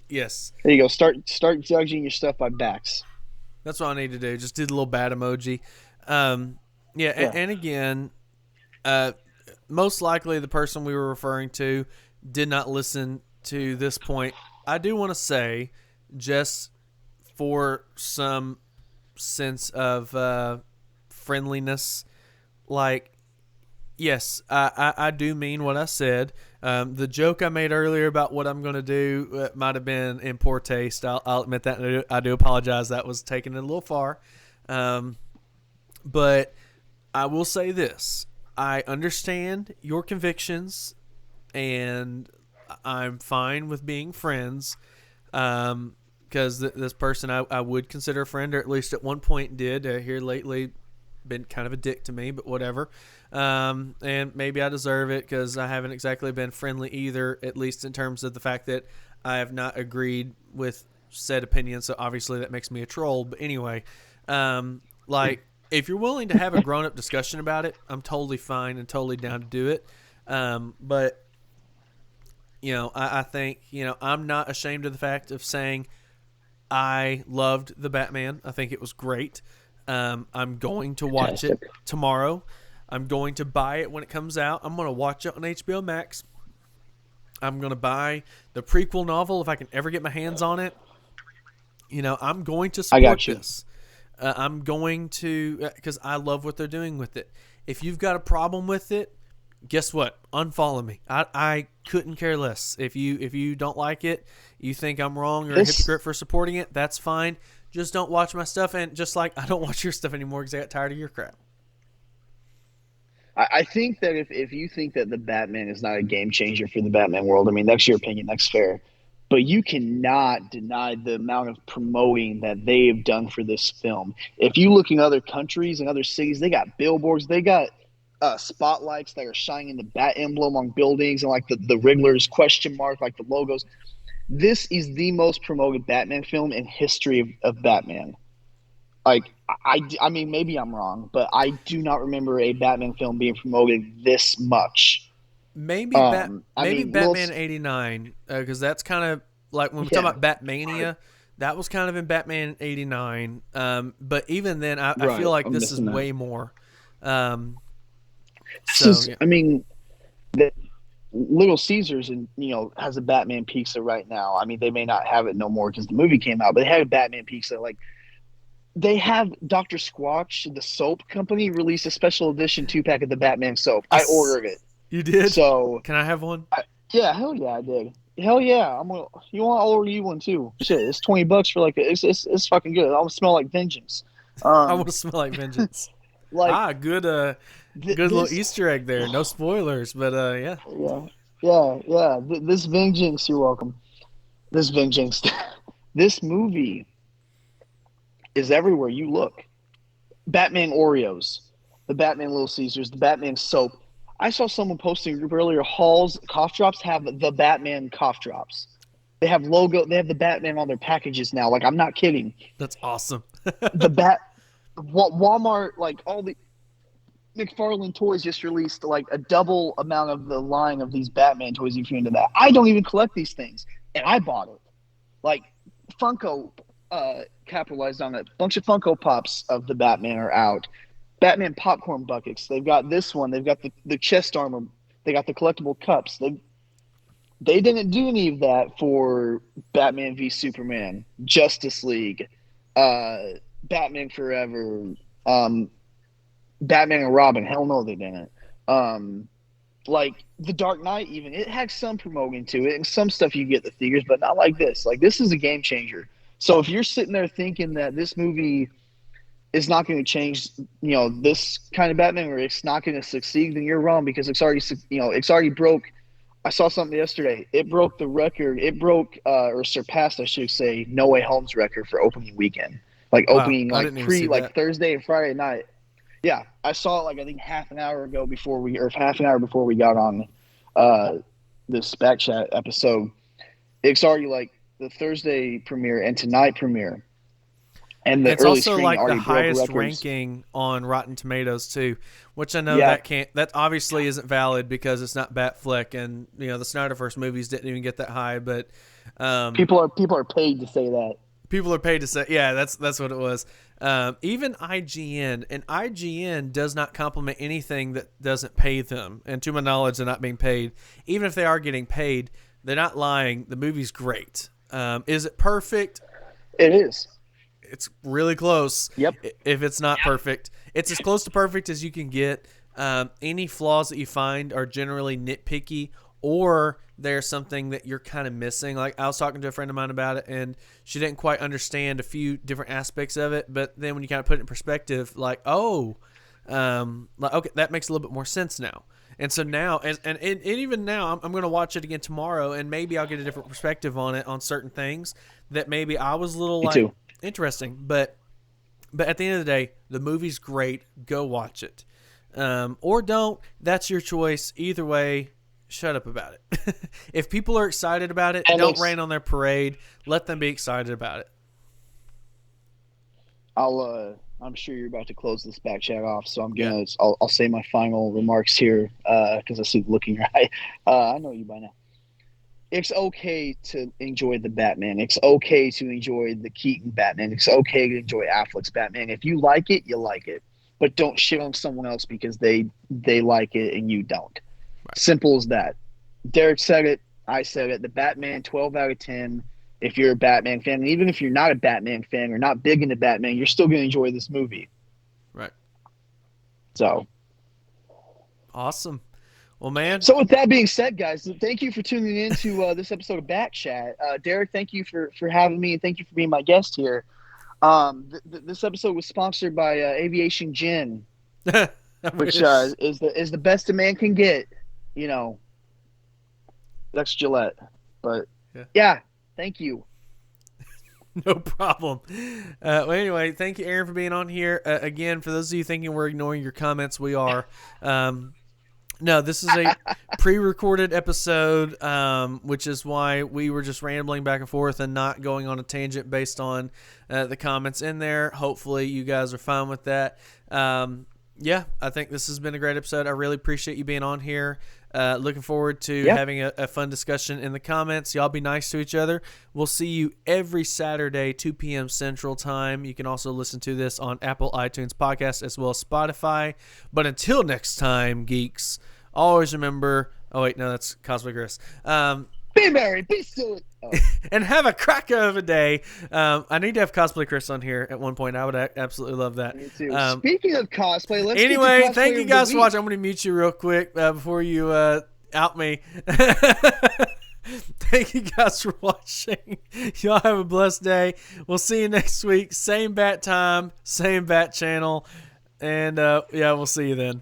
Yes. There you go. Start judging your stuff by backs. That's what I need to do. Just do the little bat emoji. And again, most likely the person we were referring to did not listen to this point. I do want to say, just for some sense of friendliness, like, yes, I do mean what I said. The joke I made earlier about what I'm going to do might have been in poor taste. I'll admit that. I do apologize. That was taking it a little far. But I will say this. I understand your convictions, and I'm fine with being friends, because this person I would consider a friend, or at least at one point did. Here lately, been kind of a dick to me, but whatever. And maybe I deserve it because I haven't exactly been friendly either, at least in terms of the fact that I have not agreed with said opinion. So obviously that makes me a troll. But anyway, if you're willing to have a grown-up discussion about it, I'm totally fine and totally down to do it. But I think, I'm not ashamed of the fact of saying I loved the Batman. I think it was great. I'm going to watch it tomorrow. I'm going to buy it when it comes out. I'm going to watch it on HBO Max. I'm going to buy the prequel novel if I can ever get my hands on it. I'm going to support this. I'm going to, because I love what they're doing with it. If you've got a problem with it, guess what? Unfollow me. I couldn't care less. If you don't like it, you think I'm wrong or a hypocrite for supporting it, that's fine. Just don't watch my stuff, and just like I don't watch your stuff anymore because I got tired of your crap. I think that if you think that the Batman is not a game changer for the Batman world, I mean, that's your opinion. That's fair. But you cannot deny the amount of promoting that they have done for this film. If you look in other countries and other cities, they got billboards. They got spotlights that are shining the Bat emblem on buildings and like the Riddler's question mark, like the logos. This is the most promoted Batman film in history of Batman. Like, I mean, maybe I'm wrong, but I do not remember a Batman film being promoted this much. Maybe Batman 89, because that's kind of like when we talk about Batmania, that was kind of in Batman 89. But even then, I feel like this is way more. I mean, Little Caesars has a Batman pizza right now. I mean, they may not have it no more because the movie came out, but they had a Batman pizza. Like, they have Dr. Squatch, the soap company, released a special edition 2-pack of the Batman soap. I ordered it. You did? So can I have one? Yeah, hell yeah, I did. Hell yeah, I'll order you one too. Shit, it's $20 for it's fucking good. I'll smell like vengeance. I want to smell like vengeance. Good little Easter egg there. No spoilers, but yeah. Yeah. This vengeance, you're welcome. This vengeance. This movie is everywhere you look. Batman Oreos, the Batman Little Caesars, the Batman soap. I saw someone posting a group earlier. Hall's cough drops have the Batman cough drops. They have They have the Batman on their packages now. Like, I'm not kidding. That's awesome. Walmart, like all the McFarlane Toys just released like a double amount of the line of these Batman toys. If you're into that, I don't even collect these things, and I bought it. Like Funko capitalized on it. A bunch of Funko Pops of the Batman are out. Batman popcorn buckets. They've got this one. They've got the chest armor. They got the collectible cups. They didn't do any of that for Batman v Superman, Justice League, Batman Forever, Batman and Robin. Hell no, they didn't. Like The Dark Knight, even it had some promoting to it and some stuff you get the figures, but not like this. Like, this is a game changer. So if you're sitting there thinking that this movie is not going to change, this kind of Batman, or it's not going to succeed, then you're wrong, because it's already broke. I saw something yesterday. It broke the record. It broke or surpassed, I should say, No Way Home's record for opening weekend. Like opening Thursday and Friday night. Yeah, I saw it I think half an hour before we got on this BatChat episode. It's already the Thursday premiere and tonight premiere. And it's also the highest ranking on Rotten Tomatoes too, which I know that obviously isn't valid because it's not Batfleck, and the Snyderverse movies didn't even get that high. But people are paid to say that. People are paid to say, yeah, that's what it was. Even IGN, and IGN does not compliment anything that doesn't pay them. And to my knowledge, they're not being paid. Even if they are getting paid, they're not lying. The movie's great. Is it perfect? It is. It's really close. Yep. If it's not perfect, it's as close to perfect as you can get. Any flaws that you find are generally nitpicky, or there's something that you're kind of missing. Like, I was talking to a friend of mine about it, and she didn't quite understand a few different aspects of it. But then when you kind of put it in perspective, okay, that makes a little bit more sense now. And so now, and even now, I'm going to watch it again tomorrow, and maybe I'll get a different perspective on it, on certain things that maybe I was a little interesting. But at the end of the day, the movie's great. Go watch it. Or don't. That's your choice. Either way, shut up about it. If people are excited about it, don't rain on their parade. Let them be excited about it. I'm sure you're about to close this BatChat off, so I'll say my final remarks here because I see the look in your eye. I know you by now. It's okay to enjoy the Batman. It's okay to enjoy the Keaton Batman. It's okay to enjoy Affleck's Batman. If you like it, you like it. But don't shit on someone else because they like it and you don't. Right. Simple as that. Derek said it. I said it. The Batman, 12 out of 10. If you're a Batman fan, and even if you're not a Batman fan or not big into Batman, you're still going to enjoy this movie. Right. So. Awesome. Well, man. So with that being said, guys, thank you for tuning in to this episode of BatChat. Derek, thank you for having me, and thank you for being my guest here. This episode was sponsored by Aviation Gin, which is the best a man can get. That's Gillette. But yeah, thank you. No problem. Well, anyway, thank you, Arron, for being on here. Again, for those of you thinking we're ignoring your comments, we are. No, this is a pre-recorded episode, which is why we were just rambling back and forth and not going on a tangent based on the comments in there. Hopefully you guys are fine with that. Yeah, I think this has been a great episode. I really appreciate you being on here. Looking forward to having a fun discussion in the comments. Y'all be nice to each other. We'll see you every Saturday, 2 p.m. Central Time. You can also listen to this on Apple iTunes Podcast as well as Spotify. But until next time, geeks, always remember... Oh, wait, no, that's Cosplay Chris. Be merry, be silly. Oh. And have a cracker of a day. I need to have Cosplay Chris on here at one point. I would absolutely love that. Me too. Speaking of cosplay, let's anyway, get to thank you guys for watching. I'm going to mute you real quick before you out me. Thank you guys for watching. Y'all have a blessed day. We'll see you next week. Same bat time, same bat channel. And, we'll see you then.